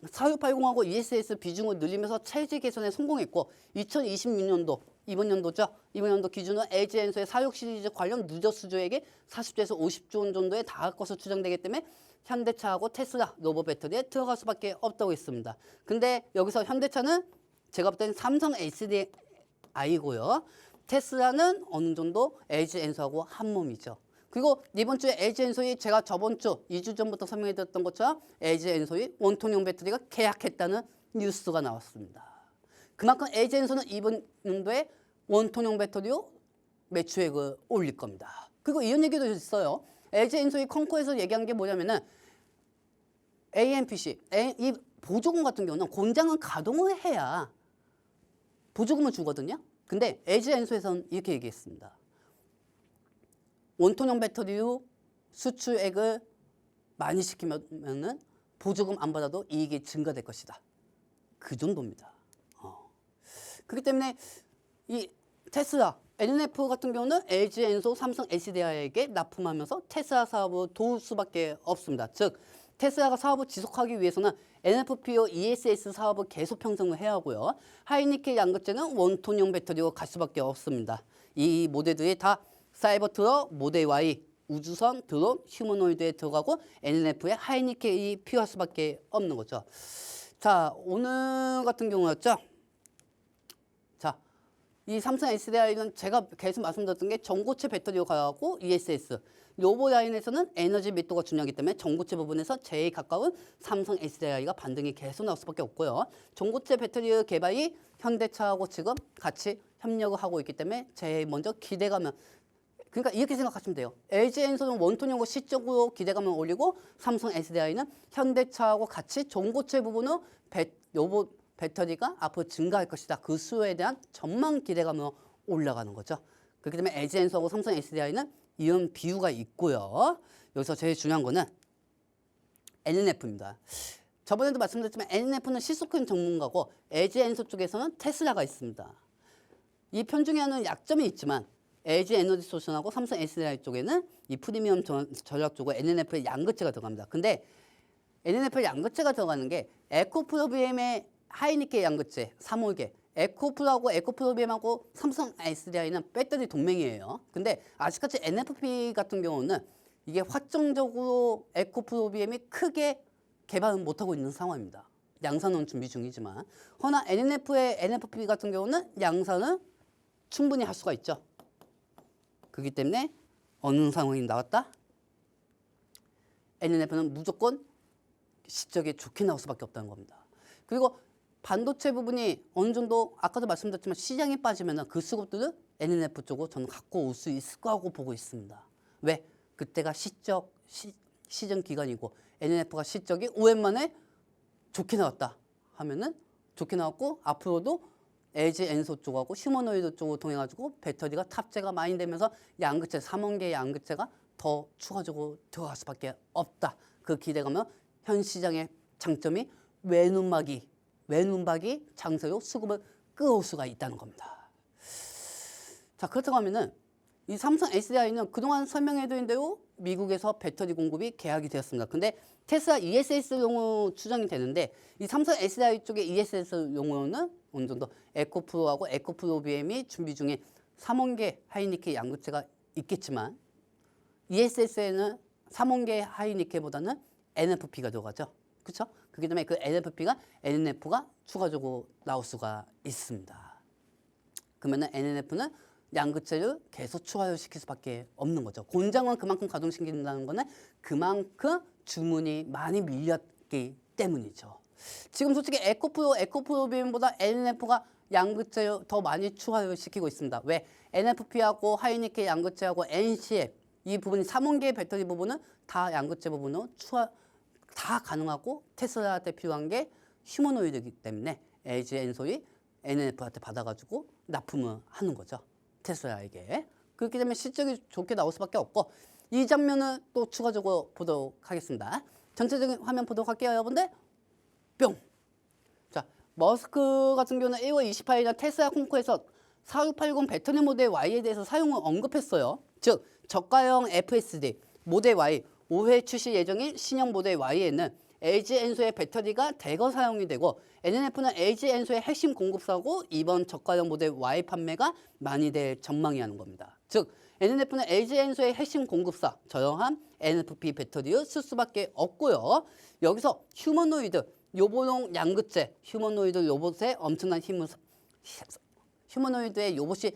4680하고 ESS 비중을 늘리면서 체질 개선에 성공했고 2026년도 이번 연도 기준으로 LG엔솔의 46 시리즈 관련 누적 수주액이 40조에서 50조 원 정도에 달할 것으로 추정되기 때문에 현대차하고 테슬라 로보 배터리에 들어갈 수밖에 없다고 했습니다. 근데 여기서 현대차는 제가 볼 때는 삼성 SDI고요. 테슬라는 어느 정도 LG엔솔하고 한 몸이죠. 그리고 이번 주에 LG엔솔이 제가 저번 주 2주 전부터 설명해 드렸던 것처럼 LG엔솔이 원통형 배터리가 계약했다는 뉴스가 나왔습니다. 그만큼 LG엔솔은 이번 연도에 원통형 배터리로 매출액을 올릴 겁니다. 그리고 이런 얘기도 있어요. LG엔솔이 콩코에서 얘기한 게 뭐냐면은 AMPC, 이 보조금 같은 경우는 공장은 가동을 해야 보조금을 주거든요. 근데 LG엔솔에서는 이렇게 얘기했습니다. 원통형 배터리로 수출액을 많이 시키면은 보조금 안 받아도 이익이 증가될 것이다. 그 정도입니다. 그렇기 때문에 이 테슬라, NNF 같은 경우는 LG엔솔, 삼성 SDI에게 납품하면서 테슬라 사업을 도울 수밖에 없습니다. 즉 테슬라가 사업을 지속하기 위해서는 NFPO ESS 사업을 계속 형성을 해야 하고요. 하이니켈 양극재는 원톤형 배터리로 갈 수밖에 없습니다. 이 모델들이 다 사이버트럭, 모델 Y, 우주선, 드론, 휴머노이드에 들어가고 NNF에 하이니켈이 필요할 수밖에 없는 거죠. 자, 오늘 같은 경우였죠. 자, 이 삼성 SDI는 제가 계속 말씀드렸던 게 전고체 배터리로 가고 ESS. 로보 라인에서는 에너지密도가 중요하기 때문에 전고체 부분에서 제일 가까운 삼성 SDI가 반등이 계속 나올 수밖에 없고요. 전고체 배터리 개발이 현대차하고 지금 같이 협력을 하고 있기 때문에 제일 먼저 기대감은 그러니까 이렇게 생각하시면 돼요. LG엔솔은 원톤형으로 시적으로 기대감을 올리고 삼성 SDI는 현대차하고 같이 전고체 부분으로 로봇 배터리가 앞으로 증가할 것이다. 그 수요에 대한 전망 기대감으로 올라가는 거죠. 그렇기 때문에 LG엔솔하고 삼성 SDI는 이런 비유가 있고요. 여기서 제일 중요한 거는 NNF입니다. 저번에도 말씀드렸지만 NNF는 시스템 전문가고 LG엔솔 쪽에서는 테슬라가 있습니다. 이 편중에는 약점이 있지만 LG 에너지 솔루션하고 삼성 SDI 쪽에는 이 프리미엄 전략 쪽으로 NNF의 양극재가 들어갑니다. 근데 NNF의 양극재가 들어가는 게 에코프로비엠의 하이니켈 양극재 3월계 에코프로하고 에코프로비엠하고 삼성 SDI는 배터리 동맹이에요. 근데 아직까지 NFP 같은 경우는 이게 확정적으로 에코프로비엠이 크게 개발은 못하고 있는 상황입니다. 양산은 준비 중이지만 허나 NNF의 NFP 같은 경우는 양산은 충분히 할 수가 있죠. 그렇기 때문에 어느 상황이 나왔다? NNF는 무조건 실적이 좋게 나올 수밖에 없다는 겁니다. 그리고 반도체 부분이 어느 정도 아까도 말씀드렸지만 시장이 빠지면 그 수급들은 NNF 쪽으로 저는 갖고 올 수 있을 거라고 보고 있습니다. 왜? 그때가 시즌 기간이고 NNF가 실적이 5년 만에 좋게 나왔다 하면은 좋게 나왔고 앞으로도 LG 엔소 쪽하고 휴머노이드 쪽으로 통해가지고 배터리가 탑재가 많이 되면서 양극재 3원계 양극재가 더 추가적으로 들어갈 수밖에 없다. 그 기대감은 현 시장의 장점이 외눈박이 장세로 수급을 끌어올 수가 있다는 겁니다. 자, 그렇다고 하면은 이 삼성 SDI는 그동안 설명해드린 대로 미국에서 배터리 공급이 계약이 되었습니다. 근데 테슬라 ESS용으로 추정이 되는데 이 삼성 SDI 쪽의 ESS용으로는 어느 정도 에코프로하고 에코프로 BM이 준비 중인 3원계 하이니켈 양극재가 있겠지만 ESS에는 3원계 하이니켈보다는 NFP가 들어가죠. 그렇죠? 그렇기 때문에 그 NFP가 NNF가 추가적으로 나올 수가 있습니다. 그러면 NNF는 양극재를 계속 추가시킬 수밖에 없는 거죠. 공장은 그만큼 가동시킨다는 거는 그만큼 주문이 많이 밀렸기 때문이죠. 지금 솔직히 에코프로 BM보다 NNF가 양극재를 더 많이 추가를 시키고 있습니다. 왜? NFP하고 하이니켈 양극재하고 NCF 이 부분이 3원계 배터리 부분은 다 양극재 부분으로 다 가능하고 테슬라한테 필요한 게 휴머노이드이기 때문에 LG 엔솔이 NNF한테 받아가지고 납품을 하는 거죠. 테슬라에게. 그렇기 때문에 실적이 좋게 나올 수밖에 없고 이 장면을 또 추가적으로 보도록 하겠습니다. 전체적인 화면 보도록 할게요, 여러분들. 뿅. 자, 머스크 같은 경우는 1월 28일 날 테슬라 콩쿠에서 4680 배터리 모델 Y에 대해서 사용을 언급했어요. 즉, 저가형 FSD 모델 Y 5회 출시 예정인 신형 모델 Y에는 LG 엔소의 배터리가 대거 사용이 되고 NNF는 LG 엔소의 핵심 공급사고 이번 저가형 모델 Y 판매가 많이 될 전망이라는 겁니다. 즉 NNF는 LG 엔소의 핵심 공급사 저렴한 NFP 배터리를 쓸 수밖에 없고요. 여기서 휴머노이드 요보용 양극재 휴머노이드 로봇에 엄청난 휴머노이드의 로봇이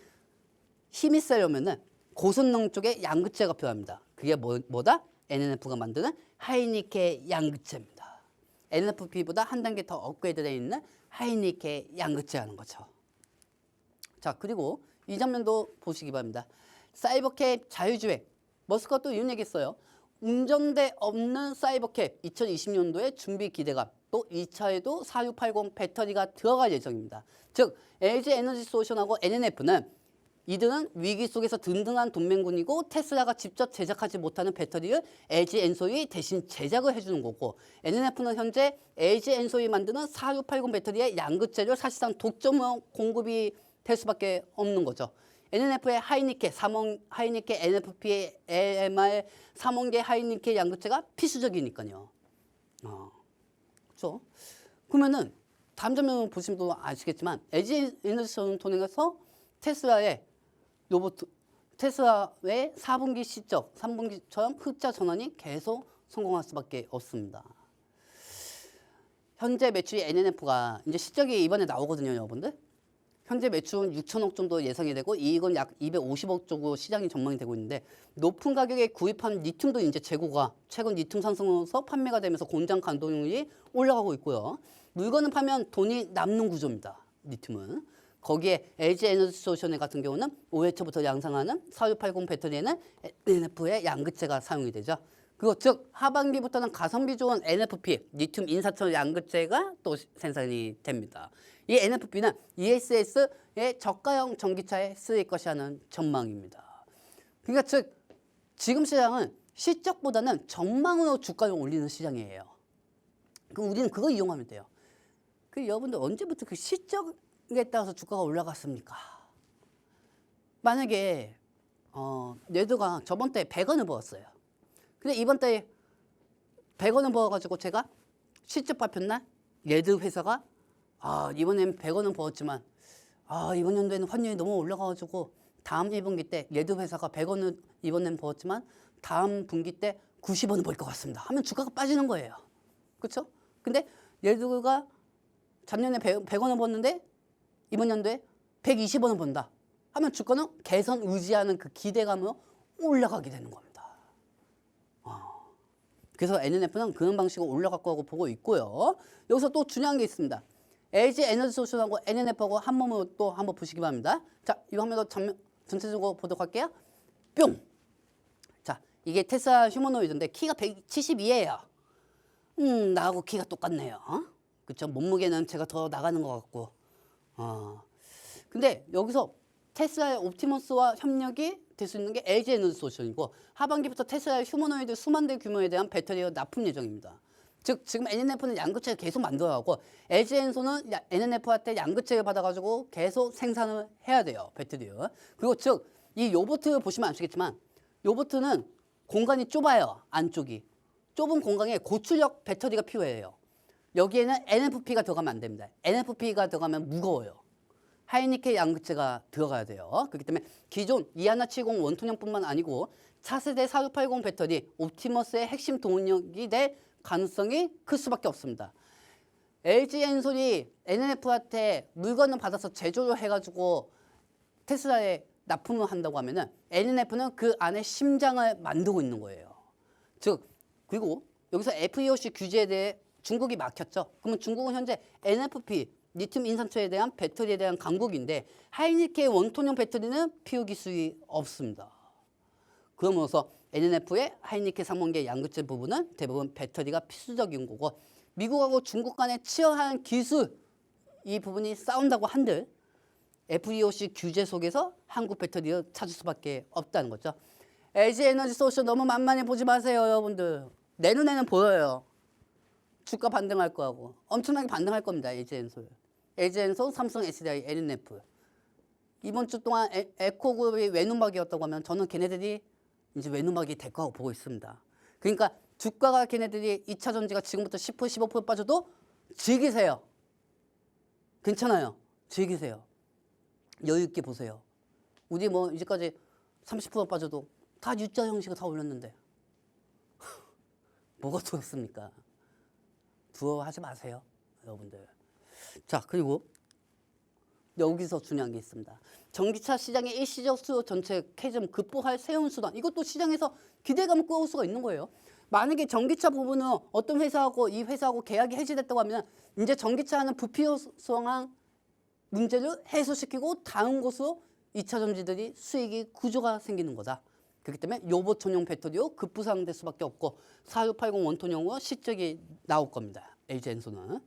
힘이 세려면은 고성능 쪽의 양극재가 필요합니다. 그게 뭐다? NNF가 만드는 하이니켈 양극재입니다. NFP보다 한 단계 더 업그레이드되어 있는 하이니켈 양극재라는 거죠. 자, 그리고 이 장면도 보시기 바랍니다. 사이버캡 자율주행. 머스크가 또 이런 얘기 했어요. 운전대 없는 사이버캡 2020년도에 준비 기대감. 또 2차에도 4680 배터리가 들어갈 예정입니다. 즉 LG 에너지 솔루션하고 NNF는 이들은 위기 속에서 든든한 동맹군이고 테슬라가 직접 제작하지 못하는 배터리를 LG 엔솔이 대신 제작을 해주는 거고 NNF는 현재 LG 엔솔이 만드는 4680 배터리의 양극재를 사실상 독점으로 공급이 될 수밖에 없는 거죠. NNF의 하이니켈, 하이니켈 NFP의 AMR 3원계 하이니켈 양극재가 필수적이니까요. 그렇죠? 그러면은 다음 장면 보시면 또 아시겠지만 LG 에너지 통해서 테슬라의 4분기 실적, 3분기처럼 흑자 전환이 계속 성공할 수밖에 없습니다. 현재 매출이 NNF가 이제 실적이 이번에 나오거든요, 여러분들. 현재 매출은 6천억 정도 예상이 되고 이익은 약 250억 정도 시장이 전망이 되고 있는데 높은 가격에 구입한 리튬도 이제 재고가 최근 리튬 상승으로서 판매가 되면서 공장 가동률이 올라가고 있고요. 물건을 파면 돈이 남는 구조입니다. 리튬은. 거기에 LG 에너지 솔루션 같은 경우는 5회차부터 양상하는 4680 배터리에는 NF의 양극재가 사용이 되죠. 그리고 즉 하반기부터는 가성비 좋은 NFP, 리튬 인사철 양극재가 또 생산이 됩니다. 이 NFP는 ESS의 저가형 전기차에 쓰일 것이라는 전망입니다. 그러니까 즉 지금 시장은 실적보다는 전망으로 주가를 올리는 시장이에요. 그럼 우리는 그거 이용하면 돼요. 그 여러분들 언제부터 그 실적에 따라서 주가가 올라갔습니까? 만약에 레드가 저번 때 100원을 벌었어요. 근데 이번 달에 100원을 벌어가지고 제가 실적 발표 날 레드 회사가 이번엔 100원은 벌었지만 이번 연도에는 환율이 너무 올라가가지고 다음 1분기 때 레드 회사가 100원을 이번엔 벌었지만 다음 분기 때 90원을 벌 것 같습니다 하면 주가가 빠지는 거예요. 그렇죠? 근데 레드가 작년에 100원을 벌었는데 이번 연도에 120원을 번다 하면 주가는 개선 의지하는 그 기대감으로 올라가게 되는 겁니다. 그래서 NNF는 그런 방식으로 올라갈 거라고 보고 있고요. 여기서 또 중요한 게 있습니다. LG 에너지 솔루션하고 NNF하고 한 몸으로 또 한번 보시기 바랍니다. 자, 이 화면도 전체적으로 보도록 할게요. 뿅! 자, 이게 테슬라 휴머노이드인데 키가 172예요. 나하고 키가 똑같네요. 그쵸? 몸무게는 제가 더 나가는 것 같고. 근데 여기서 테슬라의 옵티머스와 협력이 될 수 있는 게 LG 에너지 솔루션이고 하반기부터 테슬라의 휴머노이드 수만 대 규모에 대한 배터리가 납품 예정입니다. 즉 지금 NNF는 양극재를 계속 만들어가고 LG 엔소는 NNF한테 양극재를 받아가지고 계속 생산을 해야 돼요. 배터리를. 그리고 즉 이 요보트 보시면 아시겠지만 요보트는 공간이 좁아요. 안쪽이. 좁은 공간에 고출력 배터리가 필요해요. 여기에는 NFP가 들어가면 안 됩니다. NFP가 들어가면 무거워요. 하이니켈 양극재가 들어가야 돼요. 그렇기 때문에 기존 이하나70 원통형뿐만 아니고 차세대 4680 배터리 옵티머스의 핵심 동력이 될 가능성이 클 수밖에 없습니다. LG 엔솔이 NNF한테 물건을 받아서 제조를 해가지고 테슬라에 납품을 한다고 하면은 NNF는 그 안에 심장을 만들고 있는 거예요. 즉 그리고 여기서 FEOC 규제에 대해 중국이 막혔죠. 그러면 중국은 현재 NFP 리튬 인산철에 대한 배터리에 대한 강국인데 하이니켈 원톤형 배터리는 피우 기술이 없습니다. 그러면서 NNF의 하이니켈 상반기의 양극재 부분은 대부분 배터리가 필수적인 거고 미국하고 중국 간의 치열한 기술 이 부분이 싸운다고 한들 FEOC 규제 속에서 한국 배터리를 찾을 수밖에 없다는 거죠. LG 에너지 솔루션 너무 만만히 보지 마세요, 여러분들. 내 눈에는 보여요. 주가 반등할 거하고 엄청나게 반등할 겁니다. LG 엔솔. LG 엔솔, 삼성 SDI, NNF. 이번 주 동안 에코그룹이 외눈박이였다고 하면 저는 걔네들이 이제 외눈박이 될 거라고 보고 있습니다. 그러니까 주가가 걔네들이 2차 전지가 지금부터 10%, 15% 빠져도 즐기세요. 괜찮아요. 즐기세요. 여유 있게 보세요. 우리 뭐 이제까지 30% 빠져도 다 U자 형식을 다 올렸는데 뭐가 두렵습니까? 두려워하지 마세요, 여러분들. 자, 그리고 여기서 중요한 게 있습니다. 전기차 시장의 일시적 수요 전체 캐즘 극복할 새로운 수단. 이것도 시장에서 기대감을 끌어올 수가 있는 거예요. 만약에 전기차 부분은 어떤 회사하고 이 회사하고 계약이 해지됐다고 하면 이제 전기차는 부필요성한 문제를 해소시키고 다음 곳으로 2차 전지들이 수익이 구조가 생기는 거다. 그렇기 때문에 요보 전용 배터리로 급부상될 수밖에 없고 4680 원톤형으로 실적이 나올 겁니다. LG 엔소는.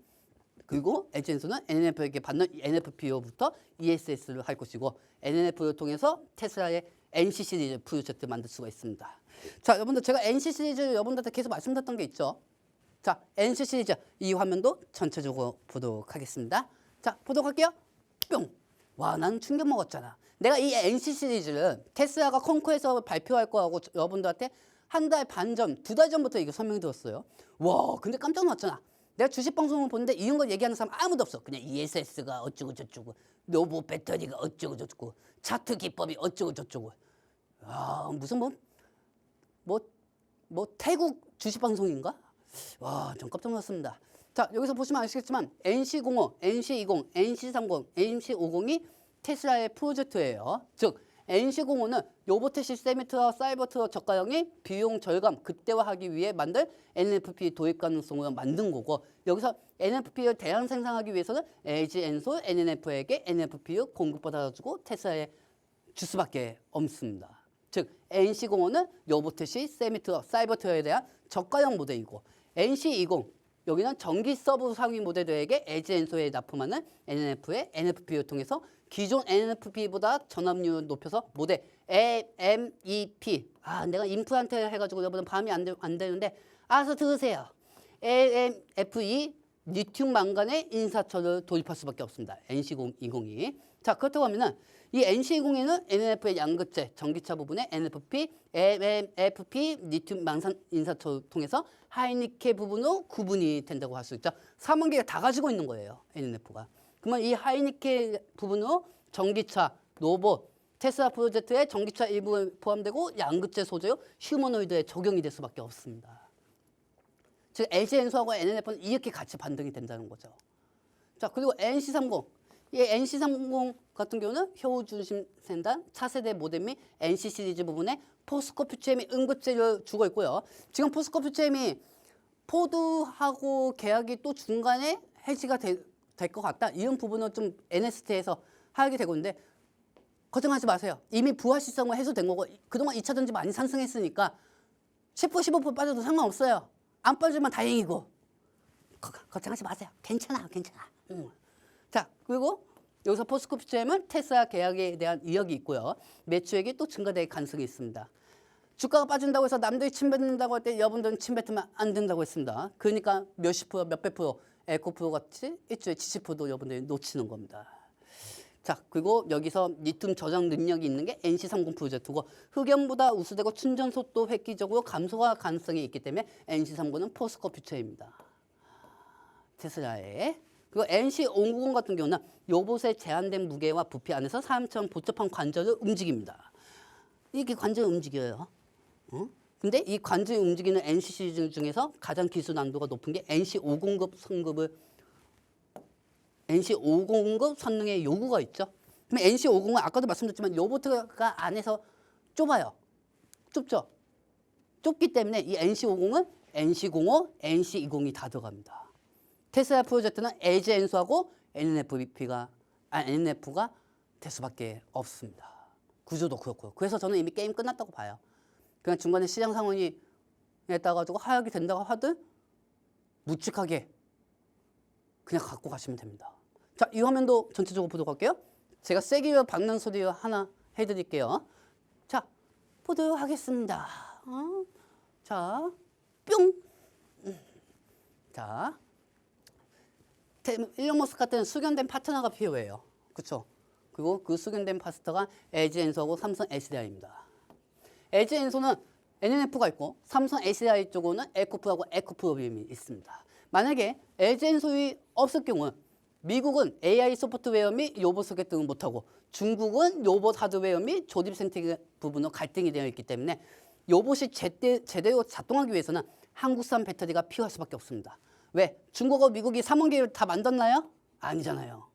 그리고 LG 엔소는 NNF에게 받는 NFP로부터 ESS를 할 것이고 NNF를 통해서 테슬라의 NC 시리즈 프로젝트 만들 수가 있습니다. 자, 여러분들 제가 NC 시리즈 여러분들한테 계속 말씀드렸던 게 있죠. 자, NC 시리즈 이 화면도 전체적으로 보도록 하겠습니다. 자, 보도록 할게요. 뿅! 와, 난 충격 먹었잖아. 내가 이 NC 시리즈를 테슬라가 콩쿠에서 발표할 거라고 여러분들한테 한 달 반 전, 2달 전부터 이거 설명드렸어요. 와, 근데 깜짝 놀랐잖아. 내가 주식 방송을 보는데 이런 걸 얘기하는 사람 아무도 없어. 그냥 ESS가 어쩌고 저쩌고, 노보 배터리가 어쩌고 저쩌고, 차트 기법이 어쩌고 저쩌고. 아, 무슨 태국 주식 방송인가? 와, 전 깜짝 놀랐습니다. 자, 여기서 보시면 아시겠지만 NC05, NC20, NC30, NC50이 테슬라의 프로젝트예요. 즉 NC05는 로보택시 세미트와 사이버트럭 저가형이 비용 절감 극대화하기 위해 만든 NFP 도입 가능성을 만든 거고 여기서 NFP를 대량 생산하기 위해서는 LG 엔솔, NNF에게 NFP를 공급받아주고 테슬라에 줄 수밖에 없습니다. 즉 NC05는 로보택시 세미트럭, 사이버트럭에 대한 저가형 모델이고 NC20 여기는 전기 서브 상위 모델들에게 LG 엔솔에 납품하는 NNF의 NFP를 통해서 기존 NFP보다 전압률을 높여서 모델 LMEP 내가 임플란트 해가지고 여러분 발음이 안 되는데 알아서 들으세요. LMFE 리튬 망간의 인사철을 도입할 수밖에 없습니다. NC20이. 자, 그렇다고 하면은 이 NC20에는 NNF의 양극재, 전기차 부분의 NFP, LMFP 리튬 망산 인사철을 통해서 하이니켈 부분으로 구분이 된다고 할 수 있죠. 3만 개가 다 가지고 있는 거예요. NNF가. 그러면 이 하이니켈 부분으로 전기차, 로봇, 테슬라 프로젝트의 전기차 일부에 포함되고 양극재 소재로 휴머노이드에 적용이 될 수밖에 없습니다. 즉 LG 엔소하고 NNF는 이렇게 같이 반등이 된다는 거죠. 자, 그리고 NC30. 이 NC30 같은 경우는 효우 중심 생산 차세대 모델 및 NC 시리즈 부분에 포스코 퓨처엠이 응급제를 주고 있고요. 지금 포스코 퓨처엠이 포드하고 계약이 또 중간에 해지가 될 것 같다. 이런 부분은 좀 NST에서 하게 되고 있는데 걱정하지 마세요. 이미 부하 시성은 해소된 거고 그동안 2차 전지 많이 상승했으니까 10% 15% 빠져도 상관없어요. 안 빠지면 다행이고 걱정하지 마세요. 괜찮아. 자, 그리고 여기서 포스코 퓨처엠은 테슬라 계약에 대한 이역이 있고요. 매출액이 또 증가될 가능성이 있습니다. 주가가 빠진다고 해서 남들이 침뱉는다고 할 때 여러분들은 침뱉으면 안 된다고 했습니다. 그러니까 몇십 프로, 몇백 프로, 에코프로 같이 일주일에 70%도 여러분들이 놓치는 겁니다. 자, 그리고 여기서 리튬 저장 능력이 있는 게 NC30 프로젝트고 흑연보다 우수되고 충전 속도 획기적으로 감소할 가능성이 있기 때문에 NC30은 포스코 퓨처입니다. 테슬라의. 그리고 NC590 같은 경우는 로봇의 제한된 무게와 부피 안에서 사람처럼 복잡한 관절을 움직입니다. 이게 관절을 움직여요. 근데 이 관절이 움직이는 NC 시리즈 중에서 가장 기술 난도가 높은 게 NC509급 성능의 요구가 있죠. 그럼 NC590은 아까도 말씀드렸지만 로봇가 안에서 좁아요. 좁죠. 좁기 때문에 이 NC50은 NC05, NC20이 다 들어갑니다. 테슬라 프로젝트는 LG 엔소하고 NNF가 될 수밖에 없습니다. 구조도 그렇고요. 그래서 저는 이미 게임 끝났다고 봐요. 그냥 중간에 시장 상황이 따가지고 하락이 된다고 하든 묵직하게 그냥 갖고 가시면 됩니다. 자, 이 화면도 전체적으로 보도록 할게요. 제가 세게 박는 소리 하나 해드릴게요. 자, 보도록 하겠습니다. 자, 뿅. 자, 일론 머스크 같은 숙련된 파트너가 필요해요. 그렇죠? 그리고 그 숙련된 파트너가 LG 엔소하고 삼성 SDI입니다. LG 엔소는 NNF가 있고 삼성 SDI 쪽으로는 에코프하고 에코프로빔이 있습니다. 만약에 LG 엔소이 없을 경우 미국은 AI 소프트웨어 및 로봇 소켓 등을 못하고 중국은 로봇 하드웨어 및 조립 생태 부분으로 갈등이 되어 있기 때문에 로봇이 제대로 작동하기 위해서는 한국산 배터리가 필요할 수밖에 없습니다. 왜? 중국하고 미국이 3원기를 다 만들었나요? 아니잖아요.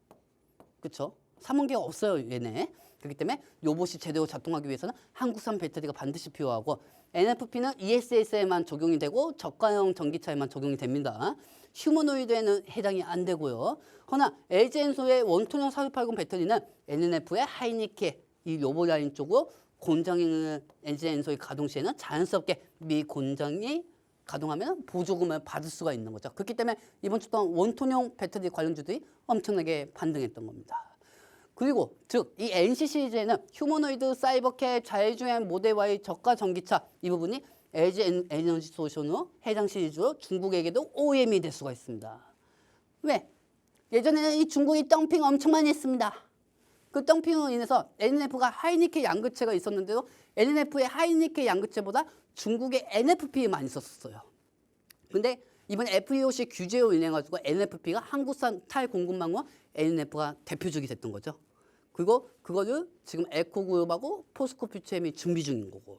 그렇죠? 3원기가 없어요, 얘네. 그렇기 때문에 로봇이 제대로 작동하기 위해서는 한국산 배터리가 반드시 필요하고 NFP는 ESS에만 적용이 되고 저가형 전기차에만 적용이 됩니다. 휴머노이드에는 해당이 안 되고요. 허나 LG 엔소의 원통형 4680 배터리는 NNF의 하이니케 이 로봇 라인 쪽으로 공장을 LG 엔소의 가동 시에는 자연스럽게 미 공장이 가동하면 보조금을 받을 수가 있는 거죠. 그렇기 때문에 이번 주 동안 원통형 배터리 관련주들이 엄청나게 반등했던 겁니다. 그리고 즉 이 NC 시리즈에는 휴머노이드, 사이버캐, 자율주행 모델와의 저가 전기차 이 부분이 LG 에너지 솔루션으로 해당 시리즈로 중국에게도 OEM이 될 수가 있습니다. 왜? 예전에는 이 중국이 덤핑 엄청 많이 했습니다. 그 덤핑으로 인해서 NNF가 하이니케 양극재가 있었는데도 NNF의 하이니케 양극재보다 중국의 NFP 많이 썼었어요. 근데 이번에 FEOC 규제로 인해 가지고 NFP가 한국산 탈공급망으로 NNF가 대표적이 됐던 거죠. 그리고 그거를 지금 에코그룹하고 포스코 퓨처엠이 준비 중인 거고.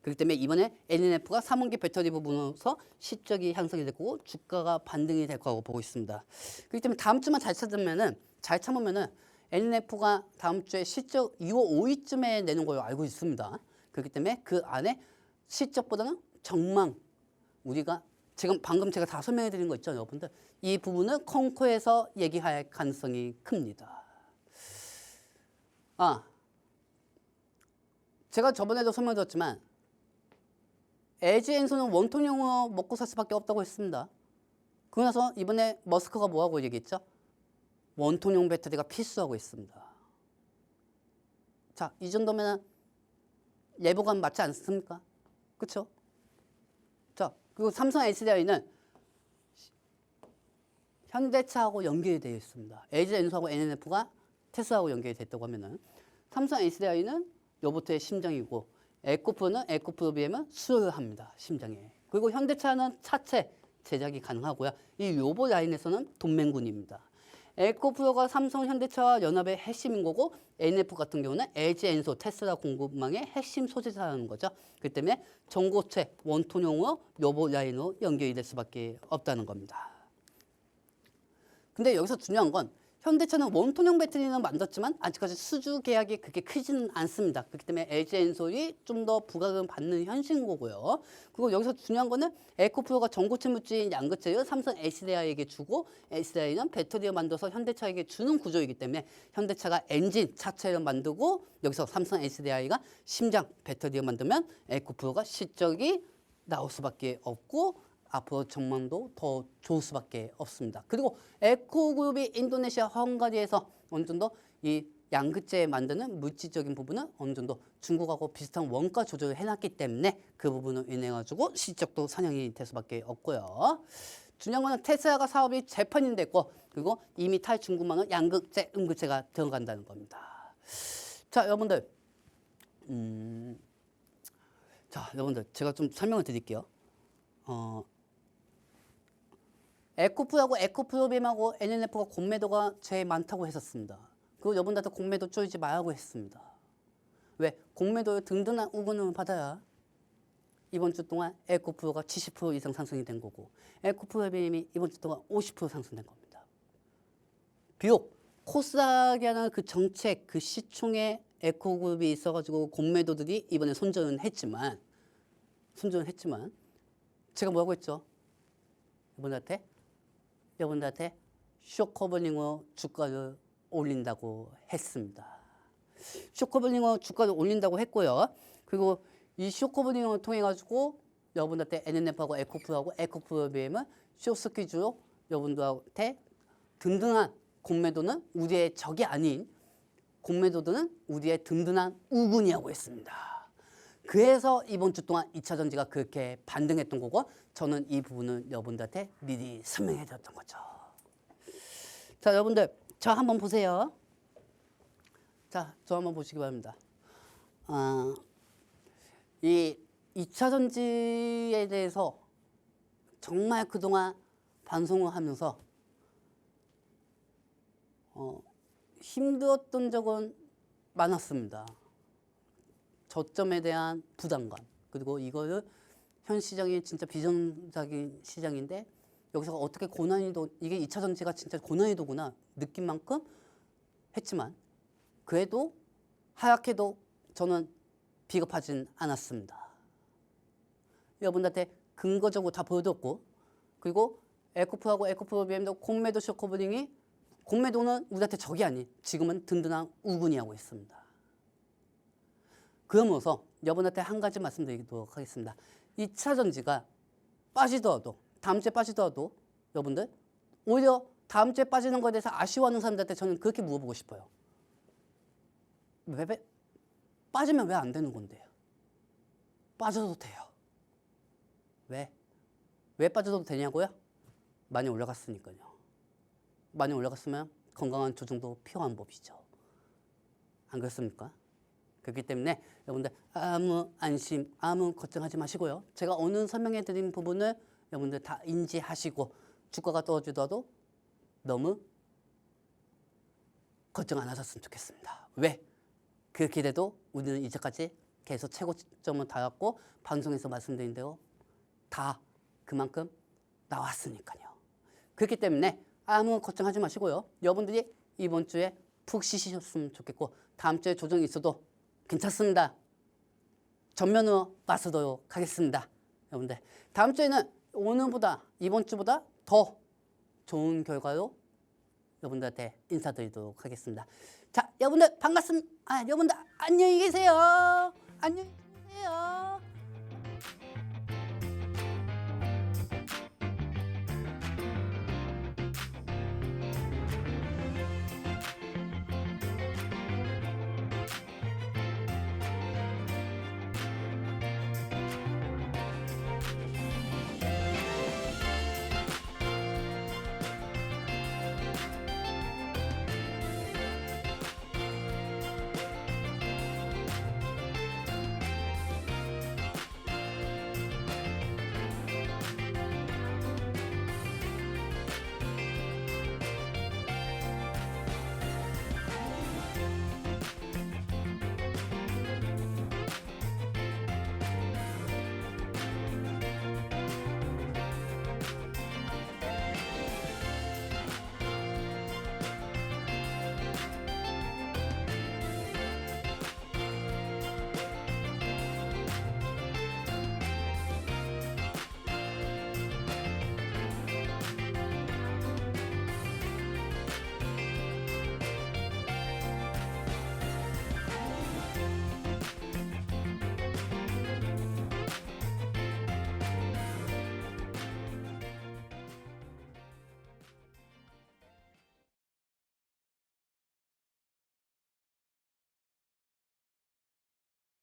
그렇기 때문에 이번에 NNF가 3원기 배터리 부분에서 실적이 향상이 될 거고 주가가 반등이 될 거라고 보고 있습니다. 그렇기 때문에 다음 주만 잘 참으면은 NNF가 다음 주에 실적 2월 5일쯤에 내는 걸로 알고 있습니다. 그렇기 때문에 그 안에 실적보다는 전망 우리가 지금 방금 제가 다 설명해 드린 거 있죠, 여러분들. 이 부분은 콩코에서 얘기할 가능성이 큽니다. 제가 저번에도 설명드렸지만 LG 엔소는 원통형으로 먹고 살 수밖에 없다고 했습니다. 그러고 나서 이번에 머스크가 뭐하고 얘기했죠? 원통형 배터리가 필수하고 있습니다. 자, 이 정도면 예보감 맞지 않습니까? 그렇죠? 자, 그리고 삼성 SDI는 현대차하고 연결이 되어 있습니다. LG 엔소하고 NNF가 테슬라하고 연결이 됐다고 하면은 삼성 SDI는 로봇의 심장이고 에코프로는 에코프로비엠은 수요를 합니다. 심장에. 그리고 현대차는 차체 제작이 가능하고요. 이 로봇 라인에서는 동맹군입니다. 에코프로가 삼성 현대차와 연합의 핵심인 거고 NF 같은 경우는 LG 엔소 테슬라 공급망의 핵심 소재사라는 거죠. 그렇기 때문에 전고체 원통형으로 로봇 라인으로 연결이 될 수밖에 없다는 겁니다. 근데 여기서 중요한 건 현대차는 원통형 배터리는 만들었지만 아직까지 수주 계약이 그렇게 크지는 않습니다. 그렇기 때문에 LG엔솔이 좀 더 부각을 받는 현실인 거고요. 그리고 여기서 중요한 거는 에코프로가 전고체 물질인 양극재를 삼성 SDI에게 주고 SDI는 배터리를 만들어서 현대차에게 주는 구조이기 때문에 현대차가 엔진, 차체를 만들고 여기서 삼성 SDI가 심장, 배터리를 만들면 에코프로가 실적이 나올 수밖에 없고 앞으로 전망도 더 좋을 수밖에 없습니다. 그리고 에코그룹이 인도네시아 헝가리에서 어느 정도 이 양극재 만드는 물질적인 부분은 어느 정도 중국하고 비슷한 원가 조절을 해놨기 때문에 그 부분을 인해 가지고 실적도 상향이 될 수밖에 없고요. 중요한 거는 테슬라가 사업이 재편이 됐고 그리고 이미 탈중국만은 양극재, 음극재가 들어간다는 겁니다. 자, 여러분들, 제가 좀 설명을 드릴게요. 에코프하고 에코프로빔하고 NNF가 공매도가 제일 많다고 했었습니다. 그리고 여러분들한테 공매도 쪼이지 말라고 했습니다. 왜? 공매도에 든든한 우군을 받아야 이번 주 동안 에코프로가 70% 이상 상승이 된 거고 에코프로빔이 이번 주 동안 50% 상승된 겁니다. 비록 코스닥이라는 그 정책, 그 시총에 에코그룹이 있어가지고 공매도들이 이번에 손절은 했지만 제가 뭐라고 했죠? 여러분들한테 쇼커버닝으로 주가를 올린다고 했습니다. 쇼커버닝으로 주가를 올린다고 했고요. 그리고 이 쇼커버닝을 통해 가지고 여러분들한테 NNF하고 에코프로하고 에코프로빔은 쇼스퀴즈로 여러분들한테 든든한 공매도는 우리의 적이 아닌 공매도들은 우리의 든든한 우군이라고 했습니다. 그래서 이번 주 동안 2차 전지가 그렇게 반등했던 거고 저는 이 부분을 여러분들한테 미리 설명해 드렸던 거죠. 자, 여러분들 저 한번 보세요. 자, 저 한번 보시기 바랍니다. 이 2차 전지에 대해서 정말 그동안 방송을 하면서 힘들었던 적은 많았습니다. 저점에 대한 부담감 그리고 이거를 현 시장이 진짜 비전적인 시장인데 여기서 어떻게 고난이도 이게 2차 전지가 진짜 고난이도구나 느낀 만큼 했지만 그래도 하락해도 저는 비겁하진 않았습니다. 여러분들한테 근거적으로 다 보여줬고 그리고 에코프하고 에코프로빔도 공매도 쇼커버링이 공매도는 우리한테 적이 아닌 지금은 든든한 우군이라고 있습니다. 그러면서 여러분한테 한 가지 말씀드리도록 하겠습니다. 2차 전지가 빠지더라도 다음 주에 빠지더라도 여러분들 오히려 다음 주에 빠지는 것에 대해서 아쉬워하는 사람들한테 저는 그렇게 물어보고 싶어요. 빠지면 왜 안 되는 건데요? 빠져도 돼요. 왜? 왜 빠져도 되냐고요? 많이 올라갔으니까요. 많이 올라갔으면 건강한 조정도 필요한 법이죠. 안 그렇습니까? 그렇기 때문에 여러분들 아무 안심, 아무 걱정하지 마시고요. 제가 오늘 설명해 드린 부분을 여러분들 다 인지하시고 주가가 떨어지더라도 너무 걱정 안 하셨으면 좋겠습니다. 왜? 그렇게 돼도 우리는 이제까지 계속 최고점을 달았고 방송에서 말씀드린 대로 다 그만큼 나왔으니까요. 그렇기 때문에 아무 걱정하지 마시고요. 여러분들이 이번 주에 푹 쉬셨으면 좋겠고 다음 주에 조정이 있어도 괜찮습니다. 전면으로 맞서도록 하겠습니다. 여러분들 다음 주에는 오늘보다 이번 주보다 더 좋은 결과로 여러분들한테 인사드리도록 하겠습니다. 자, 여러분들 반갑습니다. 여러분들 안녕히 계세요. 안녕.